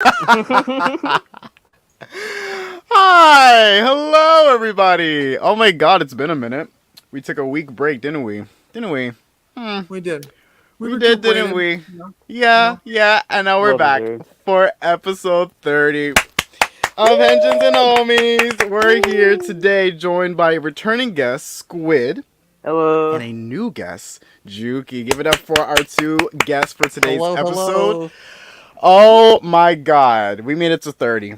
Hi, hello everybody. Oh my god, it's been a minute. We took a week break, didn't we? Didn't we? We did. We We did, didn't recuperated. we? You know, you Yeah, know. yeah, and now we're Well back deserved. for episode 30 of Engines and Homies. We're here today joined by returning guest Squid and Hello. a new guest, Jyuki. Give it up for our two guests for today's Hello, episode. hello. Oh my god, we made it to 30.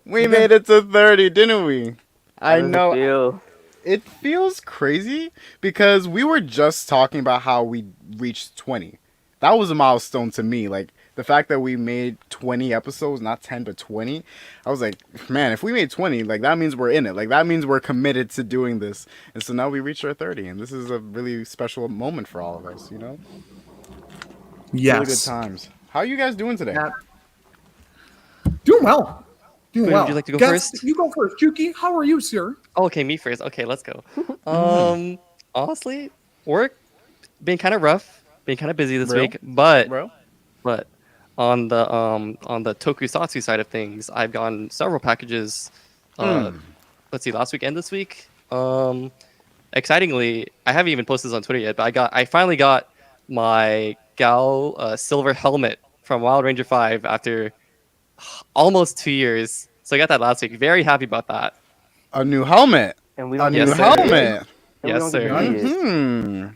We Yeah. made it to 30, didn't we? How I does know. it feel? It feels crazy because we were just talking about how we reached 20. That was a milestone to me. Like, the fact that we made 20 episodes, not 10, but 20. I was like, man, if we made 20, like, that means we're in it. Like, that means we're committed to doing this. And so now we reached our 30, and this is a really special moment for all of us, you know? Yes. Really good times. How are you guys doing today? Yeah. Doing well. Doing Wait, well. would you like to go Guess- first? You go first. Juki, how are you, sir? Oh, okay, me first. Okay, let's go. Honestly, work been kind of rough, been kind of busy this Real? week, but Bro? on the Tokusatsu side of things, I've gotten several packages. Let's see, last week and this week. Excitingly, I haven't even posted this on Twitter yet, but I finally got my Gal silver helmet from Wild Ranger 5 after almost 2 years. So I got that last week. Very happy about that. A new helmet. And we A don't new Yes, get sir. helmet. And we Yes, don't sir. get to see it. Hmm.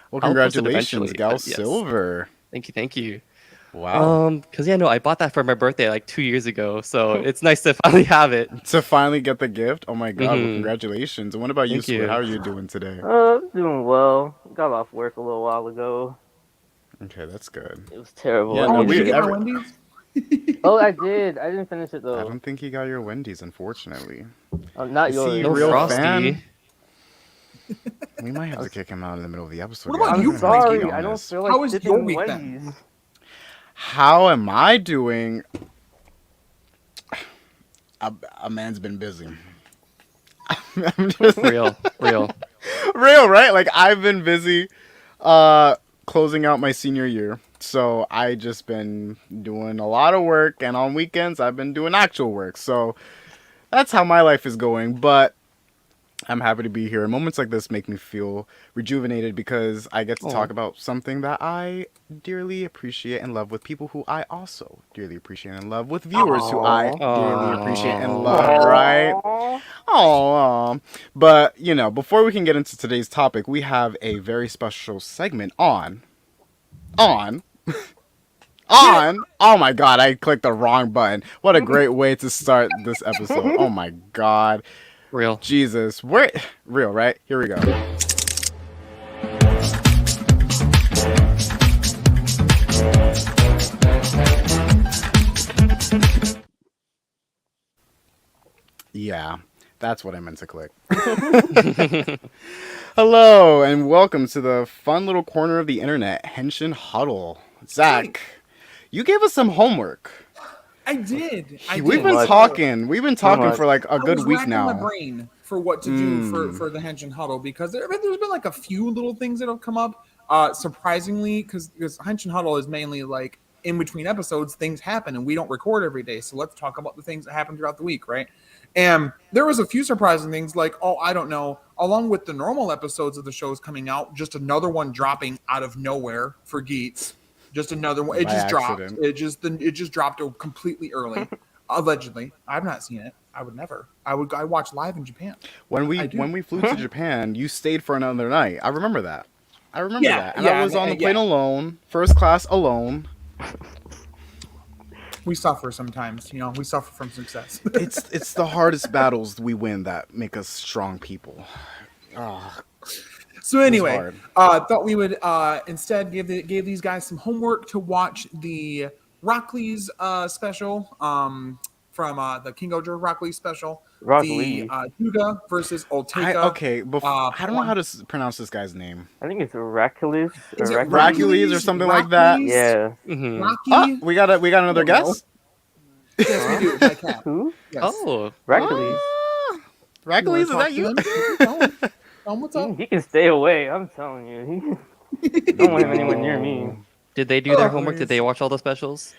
Well, I'll post it congratulations, eventually, Gal but yes. Silver. Thank you. Wow. Cause no, I bought that for my birthday like 2 years ago, so it's nice to finally have it. To finally get the gift. Oh my god! Well, Mhm. congratulations. And what about you, Thank Squid? you. How are you doing today? Doing well. Got off work a little while ago. Okay, that's good. It was terrible. Yeah, I no, Oh, didn't did you we- get finish my every- Wendy's? Oh, I did. I didn't finish it I though. don't think he got your Wendy's, unfortunately. Not Is yours. he No real Frosty. fan? We might have to kick him out in the middle of the episode. What about guys. you, I'm I'm gonna sorry. be I don't honest. feel like How was dipping your in week then? Wendy's. How am I doing? A man's been busy. I'm just Real. real, right? Like, I've been busy closing out my senior year. So I just been doing a lot of work, and on weekends I've been doing actual work. So that's how my life is going, but I'm happy to be here. Moments like this make me feel rejuvenated because I get to talk about something that I dearly appreciate and love with people who I also dearly appreciate and love, with viewers who I dearly appreciate and love, right? Aw. Oh, but you know, before we can get into today's topic, we have a very special segment on. Oh my god, I clicked the wrong button. What a great way to start this episode. Oh my god. Real. Jesus. We're real, right? Here we go. Yeah, that's what I meant to click. Hello, and welcome to the fun little corner of the internet, Henshin Huddle. Zach, you gave us some homework. I did. We've been Much. talking. We've been talking much. for like a I good was week racking my now. brain for what to do for the Henshin Huddle because there's been like a few little things that have come up. Surprisingly, because Henshin Huddle is mainly like in between episodes, things happen and we don't record every day. So let's talk about the things that happen throughout the week, right? And there was a few surprising things like, oh, I don't know, along with the normal episodes of the shows coming out, just another one dropping out of nowhere for Geets. Just another one. It By just accident. dropped. It just dropped completely early. Allegedly. I've not seen it. I would never. I watch live in Japan. When I do. we flew to Japan, you stayed for another night. I remember that. Yeah, that. And yeah, I was on the yeah. plane alone, first class alone. We suffer sometimes, you know. We suffer from success. It's the hardest battles we win that make us strong people. Oh, So anyway, hard. thought we would instead give these guys some homework to watch the Rockley's special from the King Ojo Rockley special. Rock the Lee. Yuga versus Olteka. I don't know how to pronounce this guy's name. I think it's Raculis. Is it Racules or something like that? Rockley's? Yeah. Hmm. Rocky? Oh, we got another I don't know. guest. Yes, we do. By cat. Who? Yes. Oh, Raculis. Racules, is wanna that talk you? to him? Tell him what's up. He can stay away. I'm telling you. Don't want him anywhere near me. did they do their homework? Did they watch all the specials?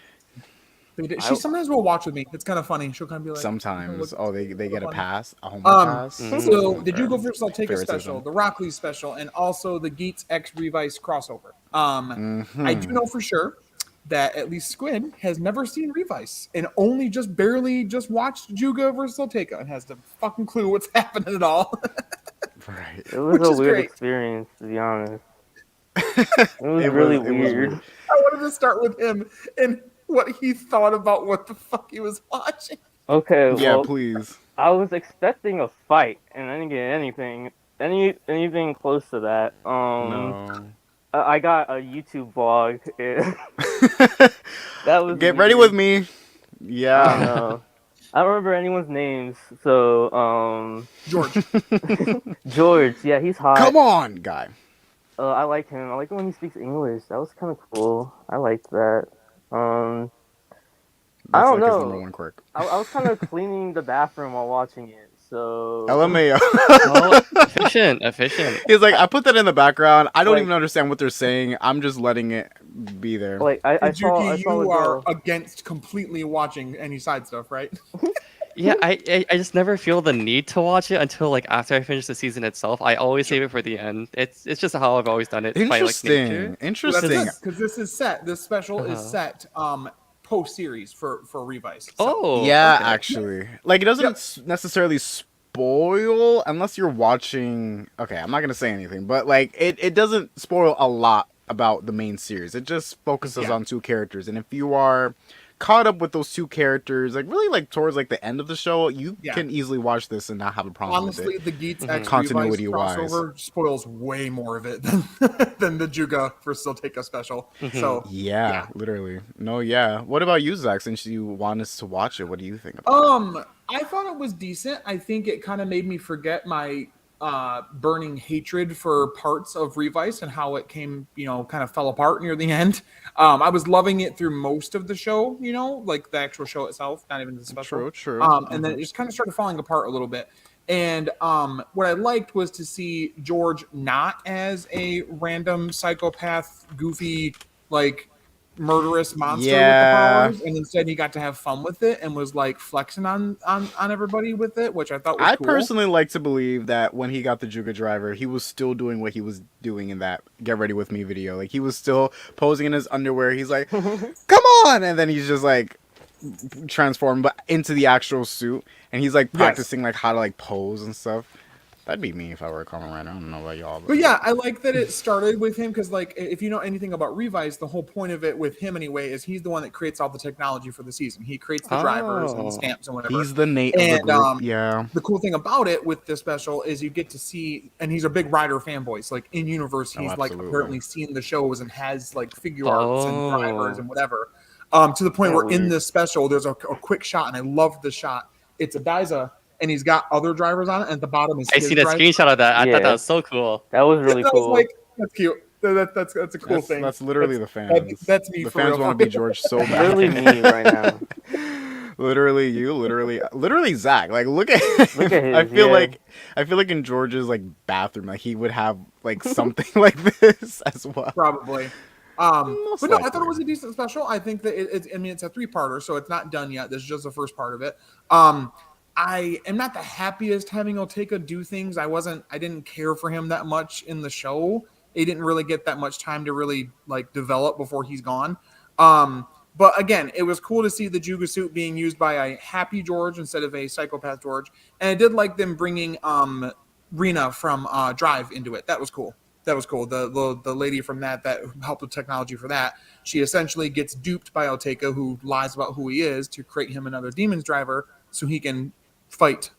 She sometimes will watch with me. It's kind of funny. She'll kind of be like, Sometimes. Oh, they get a funny. pass, a homework pass. So the Jugo vs. I'll take a Favoritism. special, the Rock Lee special, and also the Geats X Revice crossover. I do know for sure that at least Squid has never seen Revice and only just barely watched Juga versus Oteka and has no fucking clue what's happening at all. Right. It was a weird great. experience, to be honest. It was really weird. I wanted to start with him and what he thought about what the fuck he was watching. Okay, Yeah, well, please. I was expecting a fight, and I didn't get anything close to that. No. I got a YouTube vlog. That was Get weird. ready with me. I don't Yeah. know. I don't remember anyone's names. So, George, yeah, he's hot. Come on, guy. I like him. I like him when he speaks English. That was kind of cool. I liked that. I That's don't like know. his number one quirk. I was kind of cleaning the bathroom while watching it. So LMAO. Oh, efficient. He's like, I put that in the background. I don't Like- even understand what they're saying. I'm just letting it be there. like I saw Juki, the you are girl. against completely watching any side stuff, right? Yeah, I just never feel the need to watch it until like after I finish the season itself. I always save it for the end. It's just how I've always done it. By, like, Interesting. nature. Interesting. Because this is set. This special is set post series for Revice. So. Oh, Yeah, okay. actually. Like, it doesn't necessarily spoil unless you're watching. Okay, I'm not going to say anything, but like, it doesn't spoil a lot about the main series. It just focuses on two characters. And if you are caught up with those two characters, like really like towards like the end of the show, you can easily watch this and not have a problem Honestly, with it. the Geats X Continuity Revice wise. crossover spoils way more of it than the Juga versus Oteka special. So Yeah, literally. No, yeah. What about you, Zach? Since you want us to watch it, what do you think about it? I thought it was decent. I think it kind of made me forget my burning hatred for parts of Revice and how it came, kind of fell apart near the end. I was loving it through most of the show, like the actual show itself, not even the special. True. And then it just kind of started falling apart a little bit. And what I liked was to see George not as a random psychopath, goofy, like murderous monster with the powers, and instead he got to have fun with it and was like flexing on everybody with it, which I thought was cool. Personally like to believe that when he got the Juga driver, he was still doing what he was doing in that Get Ready With Me video. Like, he was still posing in his underwear. He's like, come on! And then he's just like transformed but into the actual suit, and he's like practicing like how to like pose and stuff. That'd be me if I were a Kamen Rider. I don't know about y'all. But yeah, I like that it started with him because, like, if you know anything about Revice, the whole point of it with him anyway is he's the one that creates all the technology for the season. He creates the drivers and the stamps and whatever. He's the Nate of the group. Yeah. The cool thing about it with this special is you get to see, and he's a big Rider fanboy. So, like, in universe, he's like apparently seen the shows and has like figure arts and drivers and whatever. To the point where in this special, there's a quick shot, and I love the shot. It's a Daiza, and he's got other drivers on it, and at the bottom is I seen a screenshot of that. I thought that was so cool. That was really cool. Like, that's cute. That's a cool thing. That's literally the fans. That's me. The for fans real. want to be George so bad. Literally me right now. Literally you. Literally Zach. Like, look at Look at his, I feel like in George's like bathroom, like he would have like something like this as well. Probably. But no, I thought it was a decent special. I think that it's a 3-parter, so it's not done yet. This is just the first part of it. I am not the happiest having Oteka do things. I didn't care for him that much in the show. He didn't really get that much time to really like develop before he's gone. But again, it was cool to see the Juga suit being used by a happy George instead of a psychopath George. And I did like them bringing Rena from Drive into it. That was cool. The lady from that helped with technology for that. She essentially gets duped by Oteka, who lies about who he is to create him another Demon's driver so he can fight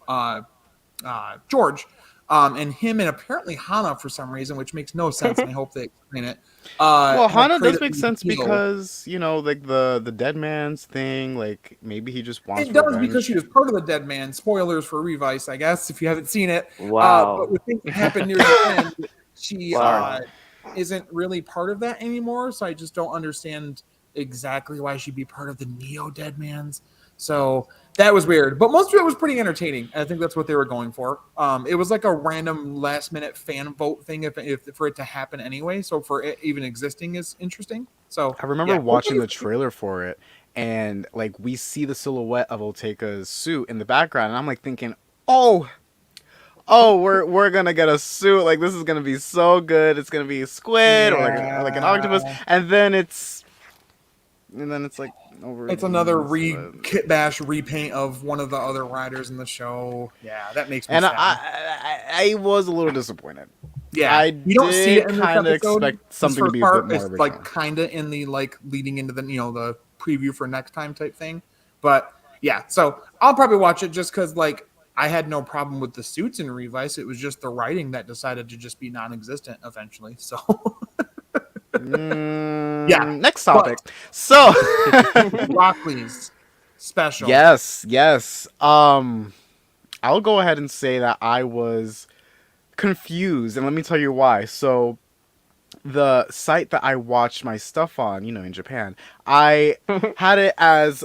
George. And him and apparently Hana for some reason, which makes no sense, and I hope they explain it. Well, Hana does make sense because, like the dead man's thing, like maybe he just wants It does revenge. because she was part of the dead man. Spoilers for Revice, I guess, if you haven't seen it. Wow. But with things that happened near the end, she isn't really part of that anymore, so I just don't understand exactly why she'd be part of the Neo Deadmans. So that was weird, but most of it was pretty entertaining. I think that's what they were going for. It was like a random last-minute fan vote thing, if for it to happen anyway. So for it even existing is interesting. So I remember watching the trailer for it, and like we see the silhouette of Oteka's suit in the background, and I'm like thinking, oh, we're gonna get a suit. Like this is gonna be so good. It's gonna be a squid or like an octopus, and then it's like over. It's another kit bash repaint of one of the other riders in the show. Yeah, that makes me and sad. I was a little disappointed. Yeah, I you don't see it in this kind of episode. expect something to be a part bit more is original. like kind of in the like leading into the the preview for next time type thing. But yeah, so I'll probably watch it just because like I had no problem with the suits in Revice. It was just the writing that decided to just be non-existent eventually. So yeah, next topic. So Rockley's special. yes. I'll go ahead and say that I was confused, and let me tell you why. So the site that I watched my stuff on, in Japan, I had it as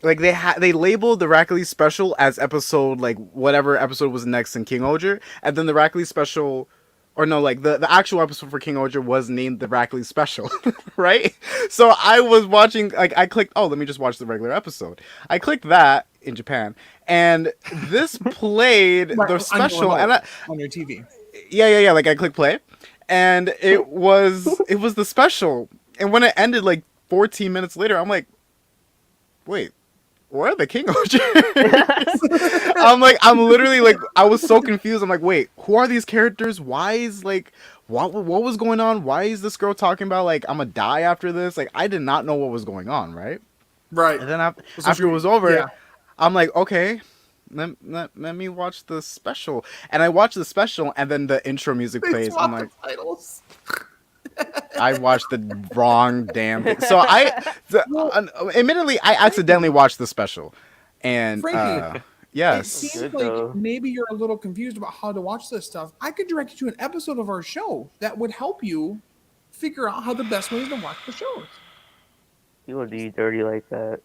like they labeled the Rackley special as episode, like whatever episode was next in King Oger, and then the Rackley special, or no, like the actual episode for King Oger was named the Rackley special, right? So I was watching, like I clicked, let me just watch the regular episode. I clicked that in Japan, and this played the special, and on your TV. Yeah. Like I clicked play, and it was the special, and when it ended like 14 minutes later, I'm like, wait, where are the King Ogers? I'm literally like, I was so confused. I'm like, wait, who are these characters? Why is like, what was going on? Why is this girl talking about like, I'm gonna die after this? Like, I did not know what was going on, right? Right. And then after it was over, I'm like, okay, let me watch the special. And I watched the special, and then the intro music plays. I'm like, titles. I watched the wrong damn thing. So admittedly, I accidentally watched the special. And Frankie, yes. It seems like maybe you're a little confused about how to watch this stuff. I could direct you to an episode of our show that would help you figure out how the best way is to watch the shows. You would be dirty like that.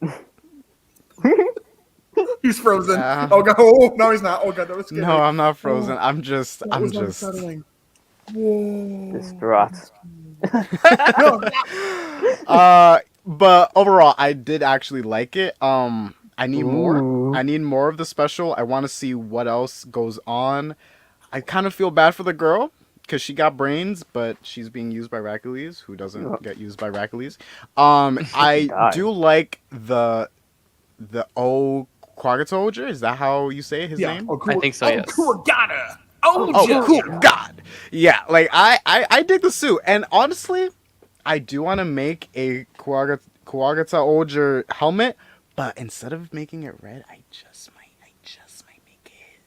He's frozen. Oh god! Oh no, he's not. Oh god, that was scary. No, I'm not frozen. I'm just. Unsettling. Whoa. Distraught. But overall, I did actually like it. I need more. I need more of the special. I want to see what else goes on. I kind of feel bad for the girl because she got brains, but she's being used by Rackules, who doesn't get used by Rackules. I do like the Kwagatoja. Is that how you say his name? I think so. Yes. Cool God. Yeah, like I dig the suit, and honestly, I do want to make a Kwagata helmet, but instead of making it red, I just might make it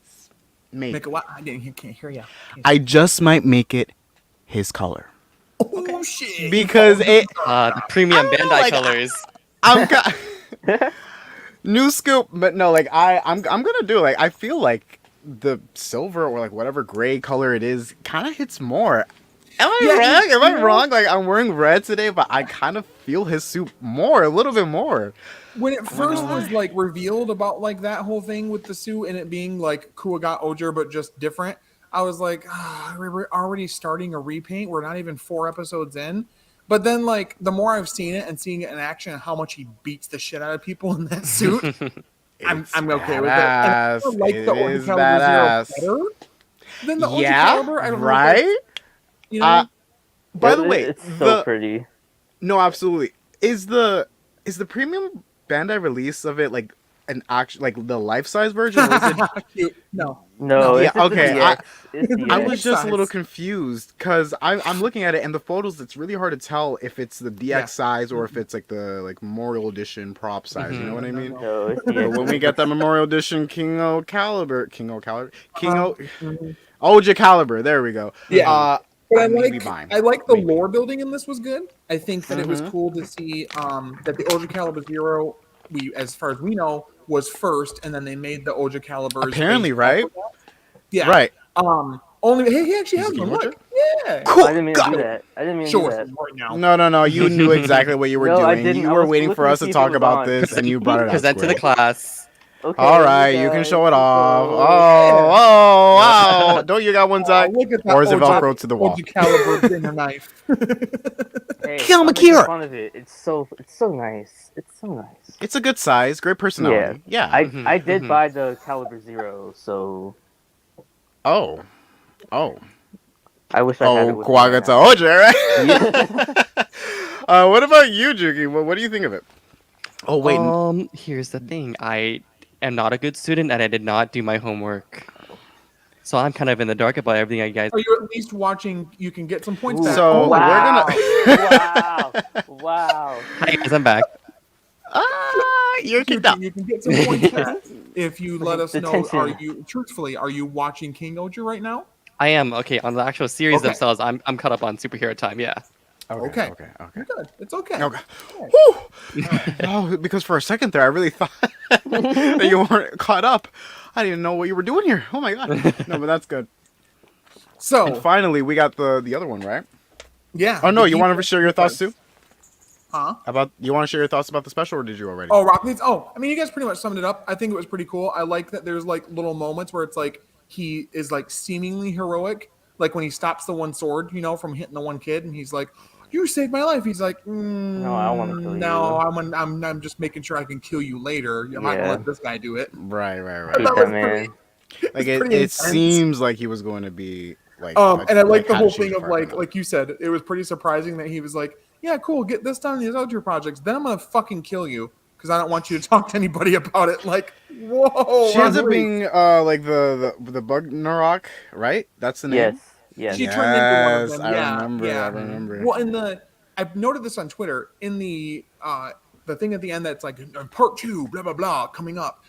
his. Make it what? Can't hear you. I just might make it his color. Oh shit! Because it the premium Bandai colors. New scoop, but no, like I'm gonna do like I feel like the silver or like whatever gray color it is kind of hits more. Am I wrong? Like I'm wearing red today, but I kind of feel his suit a little bit more. When it first was like revealed about like that whole thing with the suit and it being like Kuwaga Oger but just different, I was like, we're already starting a repaint. We're not even 4 episodes in. But then like the more I've seen it and seeing it in action and how much he beats the shit out of people in that suit, I'm okay with it. And I like the Orca Caliber Zero better than the Orca Caliber. I don't know. You know? By the way, it's so pretty. No, absolutely. Is the premium Bandai release of it like an actual like the life size version? Or is it... No. Yeah, okay. I was was just a little confused because I'm looking at it and the photos. It's really hard to tell if it's the DX size or if it's like the like Memorial Edition prop size. You know what I mean? No, it's when we get that Memorial Edition Oja Caliber. There we go. Yeah. But I like the lore building in this was good. I think that it was cool to see that the Oja Caliber Zero, as far as we know, was first, and then they made the Oja Calibers. Apparently, right? Yeah. Right. He actually has one. Look. Yeah. Cool. I didn't mean to do that. Right now. No. You knew exactly what you were doing. I didn't. You were waiting for us to talk about this, and you brought it up. Present to the class. Okay, All right, you can show it off. Oh, Oh, wow. Don't you got one, Oh, Zach? look at that Or is it Velcro to the wall? Oja Caliber dinner knife. hey, Kill I'm him, making Akira. fun of it. It's so nice. It's so nice. It's a good size, great personality. Yeah. I did buy the Caliber Zero, so Oh. Oh. I wish I had it Oh, with me right Kwagata now. Oja, right? What about you, Jyuki? What do you think of it? Oh, wait. Here's the thing. I am not a good student, and I did not do my homework. So I'm kind of in the dark about everything I guys. Are you at least watching? You can get some points Ooh, back. So, Oh my we're God. gonna- wow. Hi guys, I'm back. You're kicked You out. can get some points back if you let us know. Detention. Are you watching King Oja right now? I am okay on the actual series Okay. themselves. I'm caught up on superhero time. Yeah. Okay. Okay. You're good. It's okay. Okay. Whew. Oh, because for a second there, I really thought that you weren't caught up. I didn't know what you were doing here. Oh my god. No, but that's good. So And finally, we got the other one, right? yeah. Oh no, the you want to deep- share your thoughts too? Huh? You want to share your thoughts about the special, or did you already? Oh, Rock Leads. Oh, I mean, you guys pretty much summed it up. I think it was pretty cool. I like that there's like little moments where it's like he is like seemingly heroic, like when he stops the one sword, from hitting the one kid, and he's like, "You saved my life." He's like, No, I don't want to kill "No, you." I'm just making sure I can kill you later. I'm not gonna Yeah. let this guy do it." Right. That Hate was that man. Like It's it pretty intense. seems like he was going to be like. And I like the had whole to change thing of part like now. like you said, it was pretty surprising that he was like, "Yeah, cool, get this done in these other projects. Then I'm gonna fucking kill you because I don't want you to talk to anybody about it." Like, whoa! She ends up Rodriguez. being like the bug Narok, right? That's the name. Yes. She turned into one of Yes, them. I Yeah, remember, yeah. I remember. Well, I've noted this on Twitter in the thing at the end that's like part 2, blah blah blah, coming up.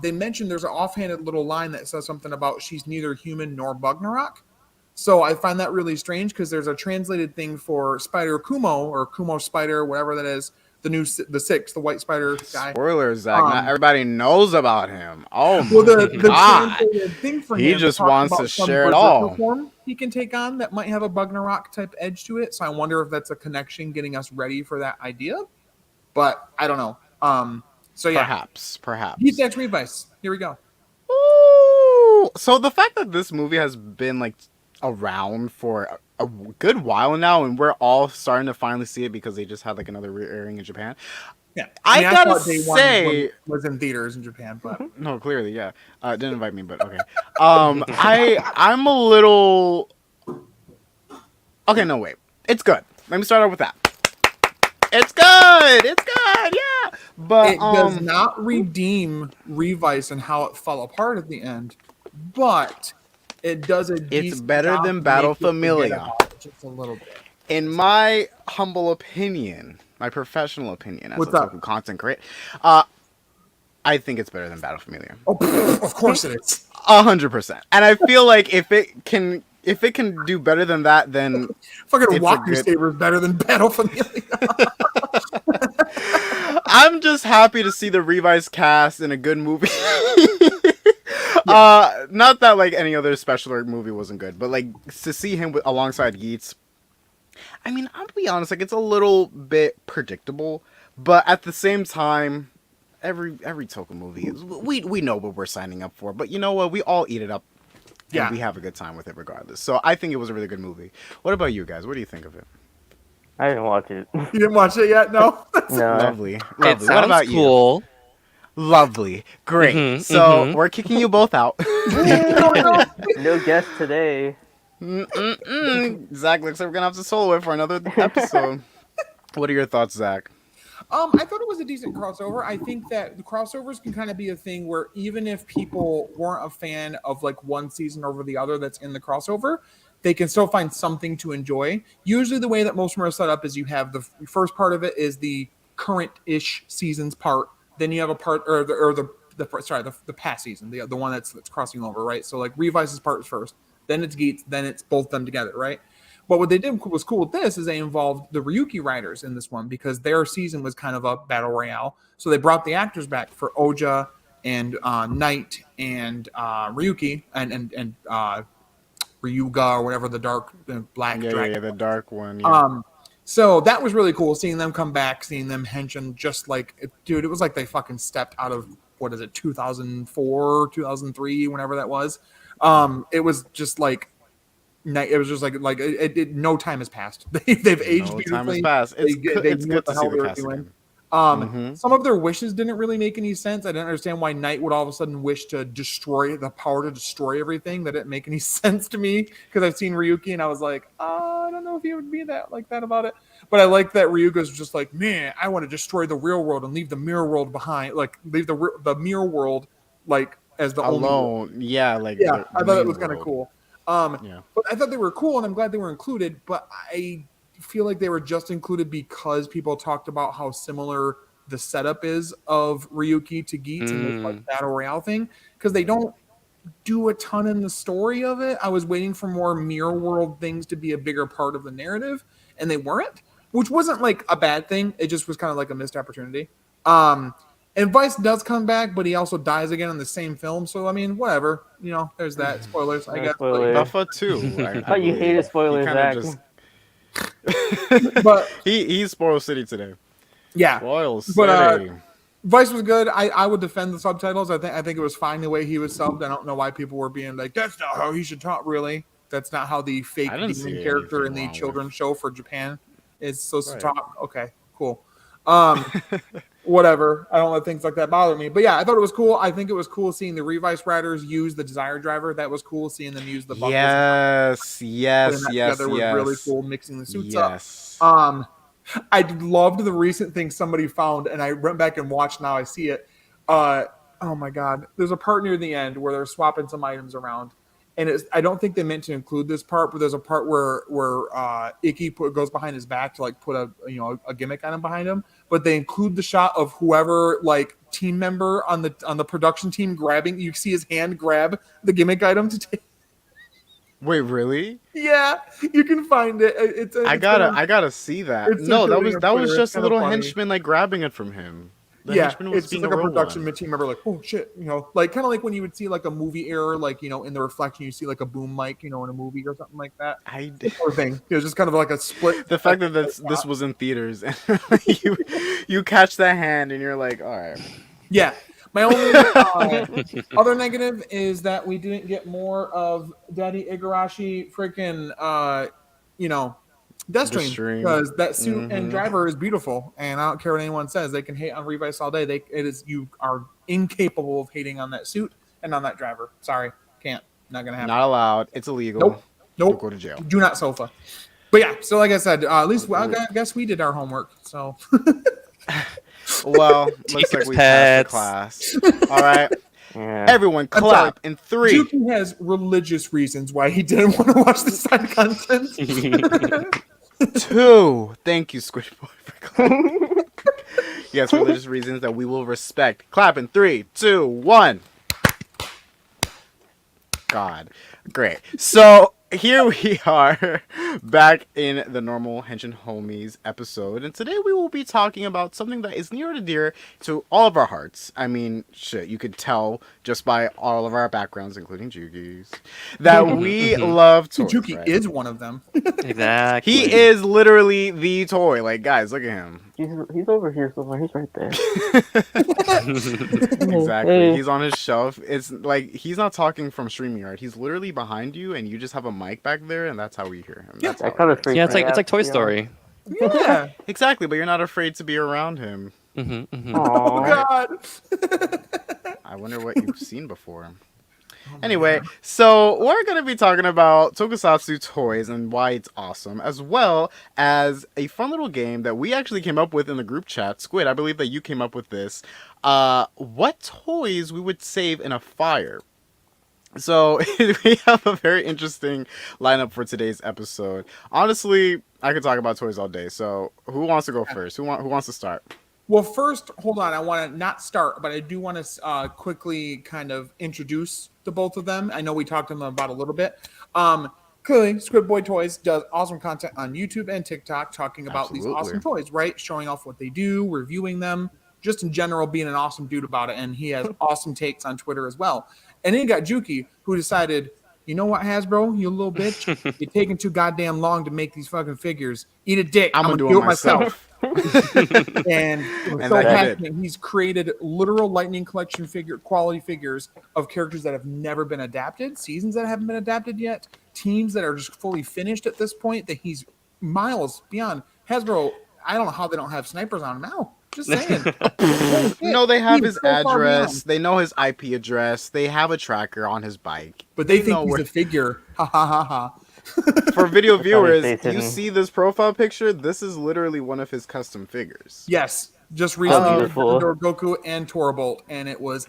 They mentioned there's an offhanded little line that says something about she's neither human nor Bugnarok. So I find that really strange because there's a translated thing for Spider Kumo or Kumo Spider, whatever that is. The sixth, the white spider guy. Spoilers, Zach. Not everybody knows about him. Oh Well, my the god. translated thing for He him just talks wants about to some share it berserker all. form he can take on that might have a Bugnarok type edge to it. So I wonder if that's a connection getting us ready for that idea. But I don't know. So yeah, Perhaps. Heat Dex Revice. Here we go. Ooh. So the fact that this movie has been like around for a good while now, and we're all starting to finally see it because they just had like another re-airing in Japan. Yeah, I gotta thought Day One say, was in theaters in Japan, but no, clearly, yeah. Didn't invite me, but okay. I'm a little. Okay, no, wait. It's good. Let me start out with that. It's good. Yeah. But it does not redeem Revice and how it fell apart at the end. But it does a decent better job than to Battle make you forget Familia. about it just a little bit. in my humble opinion, my professional opinion as What's a up? Toku content creator, I think it's better than Battle Familia. Oh, of course it is. 100%. And I feel like if it can do better than that, then Fucking it's Walk a good- Saber is better than Battle Familia. I'm just happy to see the revised cast in a good movie. Not that like any other special movie wasn't good, but like to see him alongside Yeats. I mean, I'll be honest, like it's a little bit predictable, but at the same time, every Toku movie is we know what we're signing up for. But you know what? We all eat it up. And Yeah. we have a good time with it regardless. So I think it was a really good movie. What about you guys? What do you think of it? I didn't watch it. You didn't watch it yet? No? No. Lovely. It What sounds about you? cool. Lovely. Great. Mhm, So mhm. we're kicking you both out. No guest today. Zach, looks like we're gonna have to solo it for another episode. What are your thoughts, Zach? I thought it was a decent crossover. I think that the crossovers can kind of be a thing where even if people weren't a fan of like one season over the other that's in the crossover, they can still find something to enjoy. Usually the way that most of them are set up is you have the first part of it is the current-ish seasons part. Then you have a part or the past season, the one that's crossing over, right? So like Revise's part is first, then it's Geats, then it's both them together, right? But what they did was cool with this is they involved the Ryuki writers in this one because their season was kind of a battle royale. So they brought the actors back for Oja and Knight and Ryuki and Ryuga or whatever the black dragon. Yeah, the dark one. Yeah. So that was really cool seeing them come back, seeing them henshin just like dude. It was like they fucking stepped out of what is it, 2004, 2003, whenever that was. It was just like it was just like no time has passed. They've aged No beautifully. time has passed. They It's knew what good the to see hell the they were cast doing. again. Mm-hmm. Some of their wishes didn't really make any sense. I didn't understand why Knight would all of a sudden wish to destroy the power to destroy everything. That didn't make any sense to me because I've seen Ryuki and I was like, I don't know if he would be that like that about it. But I like that Ryuga's just like, man, I want to destroy the real world and leave the mirror world behind. Like leave the mirror world like as the only world. Alone, yeah, like Yeah, I thought it main was kind of world. cool. Yeah. But I thought they were cool, and I'm glad they were included. But I feel like they were just included because people talked about how similar the setup is of Ryuki to Geats and this like battle royale thing, because they don't do a ton in the story of it. I was waiting for more mirror world things to be a bigger part of the narrative, and they weren't, which wasn't like a bad thing. It just was kind of like a missed opportunity. And Vice does come back, but he also dies again in the same film. So I mean, whatever. You know, there's that. Spoilers, I guess. Spoilers. Buffa too. I thought you hated spoilers, Zach. But he's Spoil City today. yeah, Spoil City. but Vice was good. I would defend the subtitles. I think it was fine the way he was subbed. I don't know why people were being like, that's not how he should talk. Really, that's not how the fake I didn't see demon character in anything the wrong children's show for Japan is supposed Right. to talk. Okay, cool. Whatever. I don't let things like that bother me. But yeah, I thought it was cool. I think it was cool seeing the Revice riders use the Desire Driver. That was cool seeing them use the buckles. Yes, Putting that together was really cool, mixing the suits up. I loved the recent thing somebody found, and I went back and watched. Now I see it. Oh my god! There's a part near the end where they're swapping some items around, and I don't think they meant to include this part, but there's a part where Icky goes behind his back to like put a gimmick item behind him, but they include the shot of whoever like team member on the production team grabbing. You see his hand grab the gimmick item to take. Wait, really? Yeah, you can find it. I gotta see that. it's No, circulating on that was Twitter. just It's a kinda little funny. henchman like grabbing it from him. The Yeah, henchman was it's just being like a real production one. team member, like, oh shit, like kind of like when you would see like a movie error, like in the reflection you see like a boom mic, in a movie or something like that. Sort of thing. It was just kind of like a split. The fact that this was in theaters and you catch that hand and you're like, all right. Yeah. My only other negative is that we didn't get more of Daddy Igarashi freaking, Deathstream, because that suit and driver is beautiful, and I don't care what anyone says. They can hate on Revice all day. You are incapable of hating on that suit and on that driver. Sorry, can't. Not gonna happen. Not allowed. It's illegal. Nope. Go to jail. Do not sofa. But yeah, so like I said, at least I guess we did our homework. So Well, looks like we passed the class. All right. Yeah. Everyone clap in 3. Jyuki has religious reasons why he didn't want to watch the side content. 2. Thank you, Squidboy, for clapping. Yes, religious reasons that we will respect. Clap in 3, 2, 1. God. Great. So here we are back in the normal Henshin Homies episode, and today we will be talking about something that is near and dear to all of our hearts. I mean, shit, you could tell just by all of our backgrounds, including Jyuki's, that we love toys. Jyuki right? is one of them. Exactly. He is literally the toy. Like, guys, look at him. He's over here somewhere. He's right there. Exactly. Hey. He's on his shelf. It's like he's not talking from StreamYard. He's literally behind you, and you just have a mic back there, and that's how we hear him. That's That how kind it of is. freaks Yeah, it's me like out, Toy to be Story. Yeah. Exactly, but you're not afraid to be around him. honest. Oh Aw. God. I wonder what you've seen before. Anyway, so we're going to be talking about Tokusatsu toys and why it's awesome, as well as a fun little game that we actually came up with in the group chat. Squid, I believe that you came up with this. What toys we would save in a fire? So we have a very interesting lineup for today's episode. Honestly, I could talk about toys all day. So who wants to go first? Who wants to start? Well, first, hold on. I want to not start, but I do want to quickly kind of introduce the both of them. I know we talked to them about a little bit. Clearly, Squidboytoys does awesome content on YouTube and TikTok talking about these awesome toys, right? Showing off what they do, reviewing them, just in general being an awesome dude about it. And he has awesome takes on Twitter as well. And then you got Jyuki, who decided, you know what, Hasbro, you little bitch? You're taking too goddamn long to make these fucking figures. Eat a dick. I'm gonna do it myself. And it was And so that he did. passionate. He's created literal Lightning Collection quality figures of characters that have never been adapted, seasons that haven't been adapted yet, teams that are just fully finished at this point. That he's miles beyond. Hasbro, I don't know how they don't have snipers on him now. Just saying. Holy shit. No, they have He is his so far address. beyond. They know his IP address. They have a tracker on his bike. But they think know he's where. a figure. Ha ha ha ha. For video how they viewers, face you hidden. see this profile picture. This is literally one of his custom figures. Yes, just recently beautiful. did Goku and Torbolt, and it was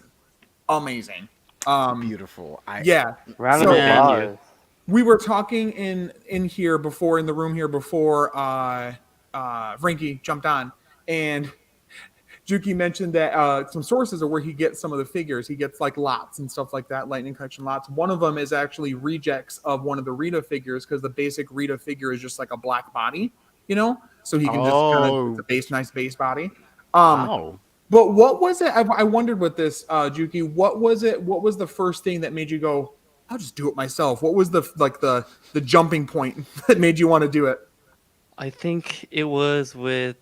amazing. Beautiful. Yeah, Round So- of Man. applause. we were talking in here before, in the room here before Frankie jumped on, and Jyuki mentioned that some sources are where he gets some of the figures. He gets like lots and stuff like that, Lightning Collection lots. One of them is actually rejects of one of the Rita figures, because the basic Rita figure is just like a black body, so he can just kind of, it's a nice base body. Wow. But what was it? I wondered with this, Jyuki. What was it? What was the first thing that made you go, "I'll just do it myself"? What was the jumping point that made you want to do it? I think it was with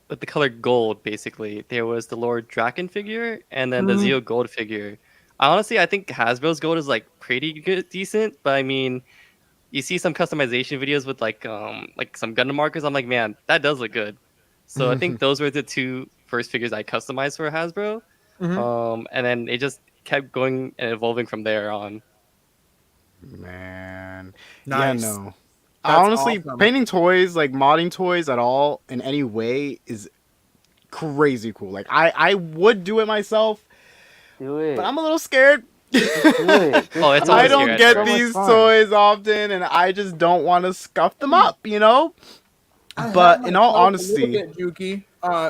the color gold. Basically, there was the Lord Draken figure and then the Zeo Gold figure. I think Hasbro's gold is like pretty good, decent, but I mean, you see some customization videos with like some Gundam markers. I'm like, man, that does look good. So I think those were the two first figures I customized for Hasbro. And then it just kept going and evolving from there on. Man. Nice. Yeah, no. That's Honestly, awesome. painting toys, like modding toys at all in any way is crazy cool. Like I would do it myself, Do it. but I'm a little scared. Do it. Oh, it's Do I always it. don't scary at get So much these fun. toys often, and I just don't want to scuff them up, I But have in all myself a honesty, little bit, Jyuki,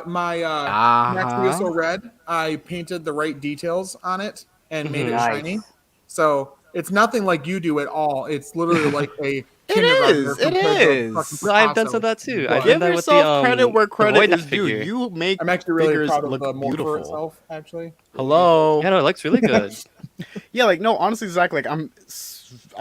my Max Uh-huh. Rioso Red, I painted the right details on it and made it Nice. shiny. So it's nothing like you do at all. It's literally like a kindergartner is, it compared to a is. fucking Well, I've done Picasso. some of that too. But I've give done that with yourself the credit where the credit Void is Knight due. figure. You make I'm actually really figures proud of look the morpher beautiful. itself, actually. Hello. Yeah, no, it looks really good. Yeah, like no, honestly, Zach, like I'm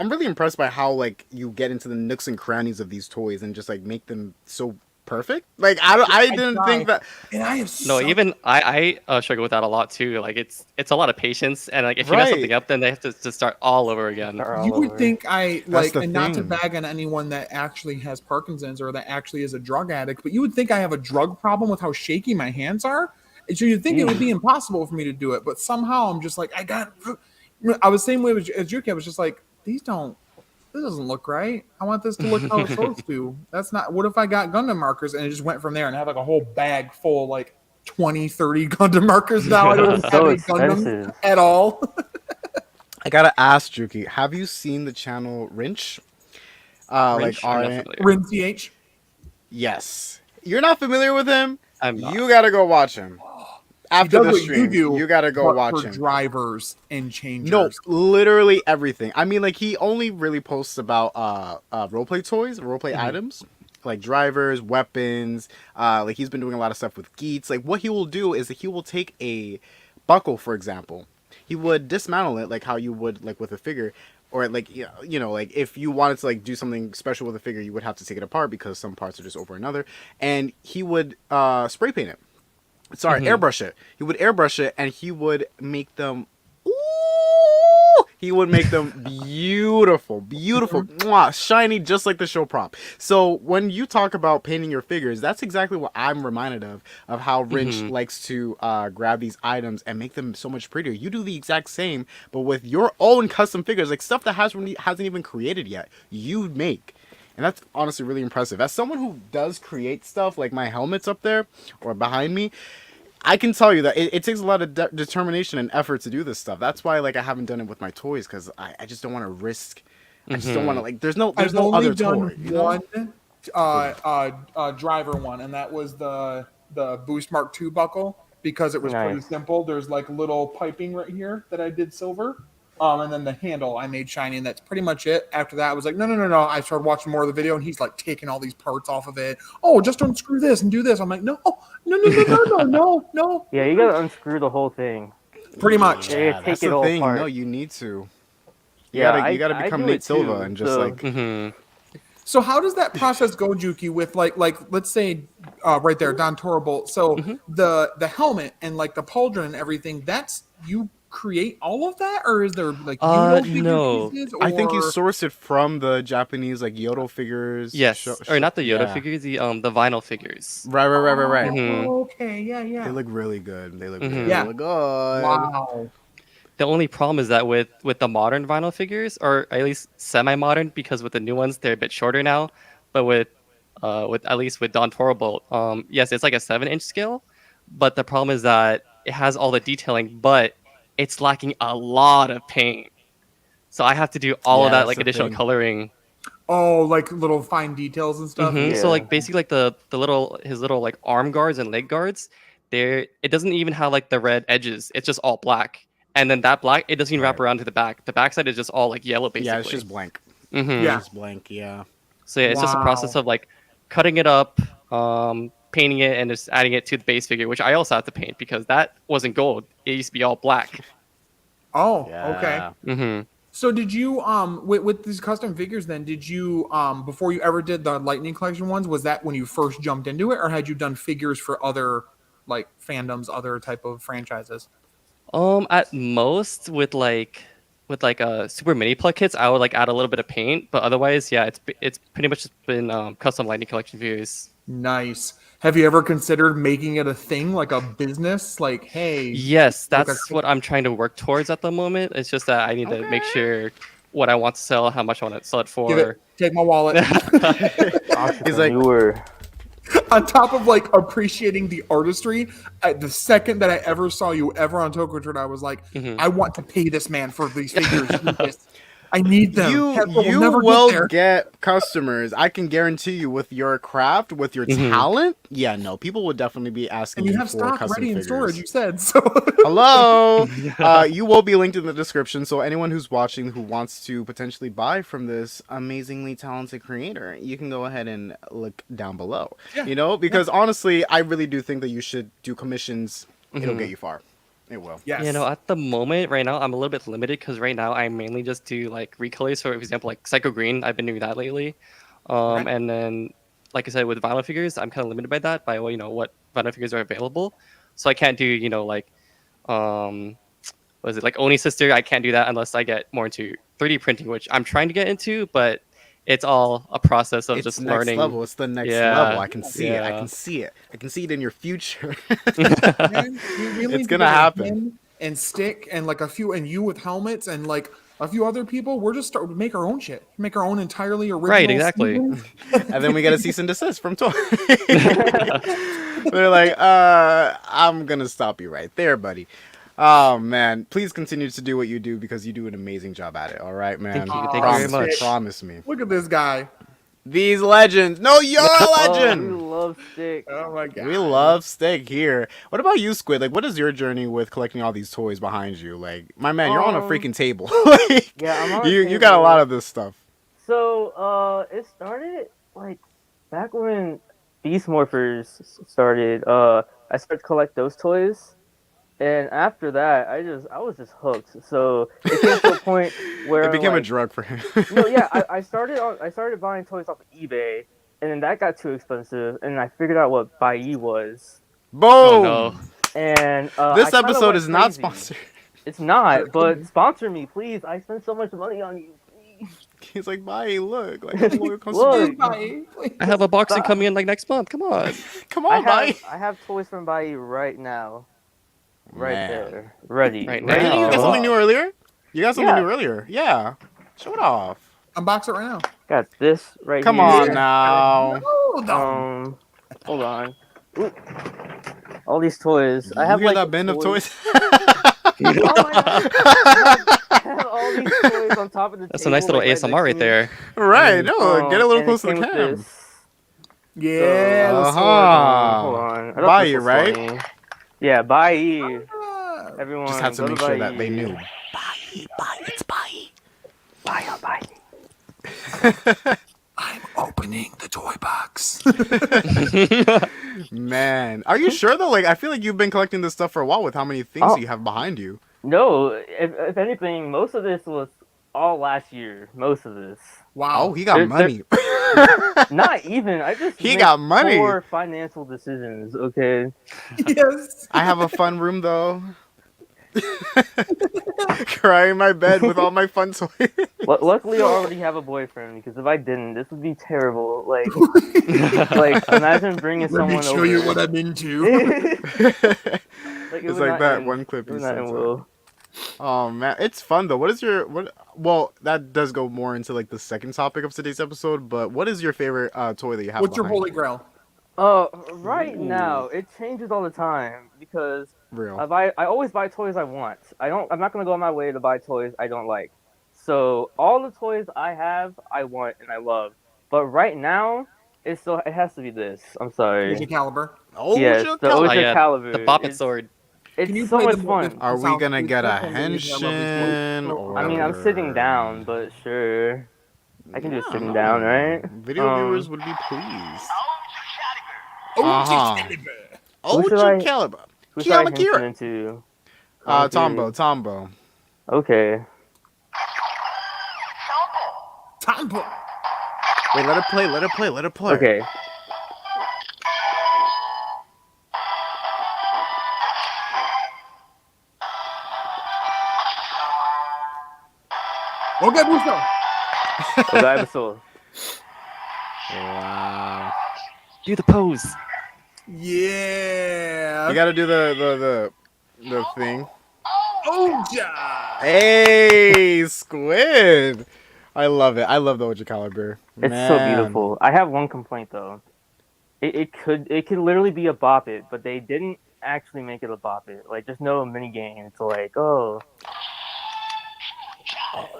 really impressed by how like you get into the nooks and crannies of these toys and just like make them so perfect. Like I didn't try. think that. And I have No, such even I struggle with that a lot too. Like it's a lot of patience, and like if you mess Right. something up, then they have to start all over again. They're all You would over. think I like, the and not to thing. bag on anyone that actually has Parkinson's or that actually is a drug addict, but you would think I have a drug problem with how shaky my hands are. And so you'd think it would be impossible for me to do it, but somehow I'm just like, I was the same way as Yuki. I was just like, this doesn't look right. I want this to look how it's supposed to. That's not, what if I got Gundam markers and it just went from there, and I have like a whole bag full of like 20, 30 Gundam markers now. I don't even So have any expensive. Gundams at all. I gotta ask Jyuki, have you seen the channel Rinch? Wrench? Like I'm not our familiar. Rin TH. yes. You're not familiar with him? I'm not. You gotta go watch him. He After does the what stream, you do, gotta go but watch for him. drivers and changers. No, literally everything. I mean, like he only really posts about roleplay toys, roleplay items, like drivers, weapons. Like he's been doing a lot of stuff with Geats. Like what he will do is that he will take a buckle, for example. He would dismantle it like how you would like with a figure, or like like if you wanted to like do something special with a figure, you would have to take it apart because some parts are just over another. And he would spray paint it. Sorry, airbrush it. He would airbrush it, and he would make them. Ooh, he would make them beautiful, mwah, shiny, just like the show prop. So when you talk about painting your figures, that's exactly what I'm reminded of how Rinch likes to grab these items and make them so much prettier. You do the exact same, but with your own custom figures, like stuff that hasn't even created yet. You make. And that's honestly really impressive. As someone who does create stuff, like my helmet's up there or behind me, I can tell you that it takes a lot of determination and effort to do this stuff. That's why like I haven't done it with my toys, because I just don't want to risk. I just don't want to like. There's no I've other only done toy. You know? one driver one, and that was the Boost Mark II buckle, because it was pretty Nice. simple. There's like little piping right here that I did silver. And then the handle I made shiny, and that's pretty much it. After that, I was like, no. I started watching more of the video, and he's like taking all these parts off of it. Oh, just unscrew this and do this. I'm like, no. Yeah, you gotta unscrew the whole thing. Pretty much. Yeah, That's take it the all thing. apart. No, you need to. You Yeah, gotta I become do Nate it Silva too, and just so- like. Mhm. So how does that process go, Juki? With like let's say right there, Don Torable. So the helmet and like the pauldron and everything. That's you create all of that, or is there like figure No. pieces? Or I think you source it from the Japanese like Yodo figures. Yes, or not the Yoda yeah. figures, the vinyl figures. Right. Mhm. Okay, yeah. They look really good. They look Mhm. really, Yeah. really good. Wow. The only problem is that with the modern vinyl figures, or at least semi-modern, because with the new ones they're a bit shorter now, but with at least with Don Torbolt, yes, it's like a 7-inch scale, but the problem is that it has all the detailing, but it's lacking a lot of paint. So I have to do all of Yeah, that that's like the additional thing. coloring. Oh, like little fine details and stuff. Yeah. So like basically like the his little like arm guards and leg guards, it doesn't even have like the red edges. It's just all black. And then that black, it doesn't even wrap Right. around to the back. The back side is just all like yellow basically. Yeah, it's just blank. Mhm. Yeah. It's just blank. Yeah. So yeah, it's just a process Wow. of like cutting it up, painting it, and just adding it to the base figure, which I also have to paint because that wasn't gold. It used to be all black. Oh, okay. Yeah. Hmm. So did you with these custom figures then, did you before you ever did the Lightning Collection ones, was that when you first jumped into it, or had you done figures for other like fandoms, other type of franchises? At most with like super mini pluck kits, I would like add a little bit of paint, but otherwise, yeah, it's pretty much just been custom Lightning Collection figures. Nice. Have you ever considered making it a thing, like a business? Like, hey, Yes, like that's what I'm trying to work towards at the moment. It's just that I need to make sure what I want to sell, how much I want to sell it give it, for. take my wallet. He's like, Entrepreneur. On top of like appreciating the artistry, the second that I ever saw you ever on Toku, I was like, I want to pay this man for these figures. I need them. Hasbro will you never will get there. get customers. I can guarantee you with your craft, with your Mhm. talent. Yeah, no, people would definitely be asking And you you have for stock custom ready in figures. storage, you said. So Hello. You will be linked in the description, so anyone who's watching who wants to potentially buy from this amazingly talented creator, you can go ahead and look down below. Yeah. You know, because honestly, I really do think that you should do commissions. It'll get you far. It will. yes. You know, at the moment, right now, I'm a little bit limited because right now I mainly just do like recolors. For example, like Psycho Green, I've been doing that lately. Okay. And then, like I said, with vinyl figures, I'm kind of limited by that, by what vinyl figures are available. So I can't do, like, what is it, like Oni Sister? I can't do that unless I get more into 3D printing, which I'm trying to get into, but it's all a process of It's just next learning. level. It's the next Yeah, level. I can see it. I yeah. can see it. I can see it in your future. Man, we really It's need to gonna get happen. him and Stick and like a few, and you with helmets and like a few other people. We're just start make our own shit. Make our own entirely original. Right, exactly. seasons. And then we get a cease and desist from Toy. They're like, I'm gonna stop you right there, buddy. Oh man, please continue to do what you do because you do an amazing job at it. All right, man. Thank you. Thank you Promise very me, much. Promise me. Look at this guy. These legends. No, you're a Oh, we legend. love Stick. Oh my god. We love Stick here. What about you, Squid? Like, what is your journey with collecting all these toys behind you? Like, my man, you're on a freaking table. Like, Yeah, I'm on a you got a table. lot of this stuff. So, it started like back when Beast Morphers started. I started to collect those toys, and after that, I was just hooked. So it came to a point where It became a like, drug for him. No, yeah, I started buying toys off of eBay, and then that got too expensive, and I figured out what Bai was, Boom. Oh no. and This I kinda episode went is not crazy. sponsored. It's not, but sponsor me, please. I spend so much money on you. Please. He's like, bye, look. Like, a loyal customer. Look. Bye. I have a boxing Stop. coming in like next month. Come on. Come on, bye. I have toys from Bai right now, right Man. there, ready. Right Right? now. You got something new earlier? You got something Yeah. new earlier? Yeah. Show it off. Unbox it right now. Got this right Come here. on now. No. Hold on. Ooh. All these toys. I You have hear like that bin of toys? Oh my God. I have all these toys on top of the That's a table. nice little like, ASMR right next to me. there. Right. No, get a little and it closer to came the with cam. this. Yeah. Uh-huh. let's do Hold on. I thought Bai, this was right? funny. Yeah, Bai. it. Everyone. Just had to go make sure Bai. that they knew. Bye, it's bye. Bai, oh, Bai. I'm opening the toy box. Man, are you sure though? Like, I feel like you've been collecting this stuff for a while with how many things Oh. you have behind you. No, if anything, most of this was all last year. Most of this. Wow. Oh, he got They're- money. Not even. I just He make got money. poor financial decisions. Okay. Yes. I have a fun room though. Crying in my bed with all my fun toys. Luckily, I already have a boyfriend because if I didn't, this would be terrible. Like imagine bringing Let me someone show over. you what I'm into. Like, It's like that one clip It you would not sent. end well. Oh man, it's fun though. What is your what? Well, that does go more into like the second topic of today's episode. But what is your favorite toy that you have? What's your behind holy you? grail? Right now it changes all the time because Real. I always buy toys I want. I'm not gonna go on my way to buy toys I don't like. So all the toys I have, I want and I love. But right now, it has to be this. I'm sorry. What's your caliber? Oh, Yes, your the color. Oja yeah, Caliber. the Bop It It's- sword. It's Can you so play much the fun. Are we sound gonna please? get a I love this toy. henshin I mean, I'm sitting down, but sure. I can do sitting down, right? Video viewers would be pleased. Oh, Uh-huh. Caliber. Oh, should your I- caliber. Who should I Kira henshin Kira. into? Tombo. Okay. Tampo. Wait, let it play. Okay. Okay, Busto. Ogaibasoul. Wow. Do the pose. Yeah. You gotta do the thing. Oja. Hey, Squid. I love it. I love the Oja Caliber. It's so beautiful. I have one complaint though. It could literally be a Bop It, but they didn't actually make it a Bop It. Like there's no mini game. It's like, oh,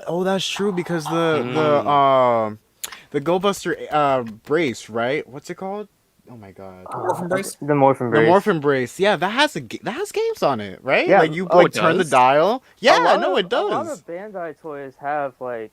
Oh, that's true because the Go Buster brace, right? What's it called? Oh my god. Morphin Brace? The Morphin The Brace. Morphin Brace. Yeah, that has games on it, right? Yeah. Like you Oh, like it turn the does? dial. Yeah, no, it A lot does. of Bandai toys have like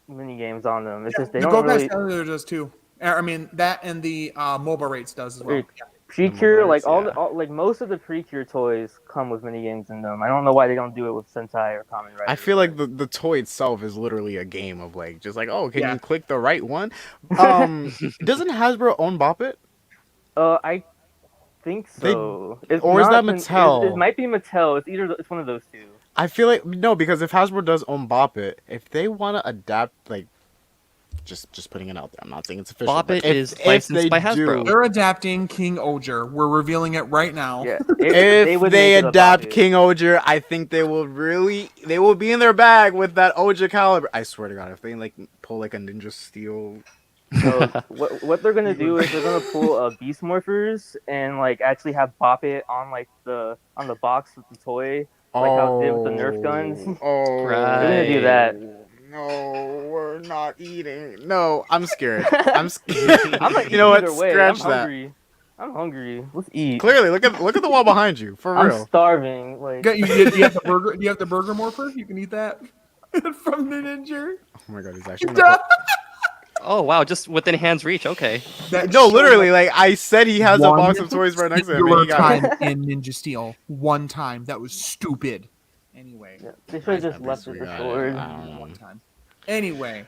mini games on them. It's Yeah, just they the don't Go really. Cellular does too. I mean that and the mobile rates does as well. Like, Precure, like yeah. like most of the Precure toys come with mini games in them. I don't know why they don't do it with Sentai or Kamen Rider. I feel like the toy itself is literally a game of like just like, oh, can Yeah. you click the right one? Doesn't Hasbro own Bop It? I think They- so. It's or is not that Mattel? It might be Mattel. It's one of those two. I feel like no, because if Hasbro does own Bop It, if they want to adapt, like, just putting it out there. I'm not saying it's official. Bop but It if- is if licensed they by Hasbro. They're adapting King Oger. We're revealing it right now. Yeah. If would they make it a Bop adapt It. King Oger, I think they will be in their bag with that Oja Caliber. I swear to God, if they like pull like a Ninja Steel, So what they're gonna do is they're gonna pull Beast Morphers and like actually have Bop It on like the box with the toy, like how they did with the Nerf guns. Oh, Right. They're gonna do that. No, we're not eating. No, I'm scared. I'm scared. I'm like, you know what? either way, Scratch I'm that. hungry. I'm hungry. Let's eat. Clearly, look at the wall behind you. For I'm real. starving. Like You have the burger. Do you have the burger morpher? You can eat that from the Ninja. Oh my God, he's actually. Gonna Oh wow, just within hand's reach. Okay. no, literally, like I said, he has a box of toys right next to him. And Singular he got time in Ninja Steel. One time. That was stupid. Anyway. yeah, they should have just left it we the got it. sword. One time. Anyway.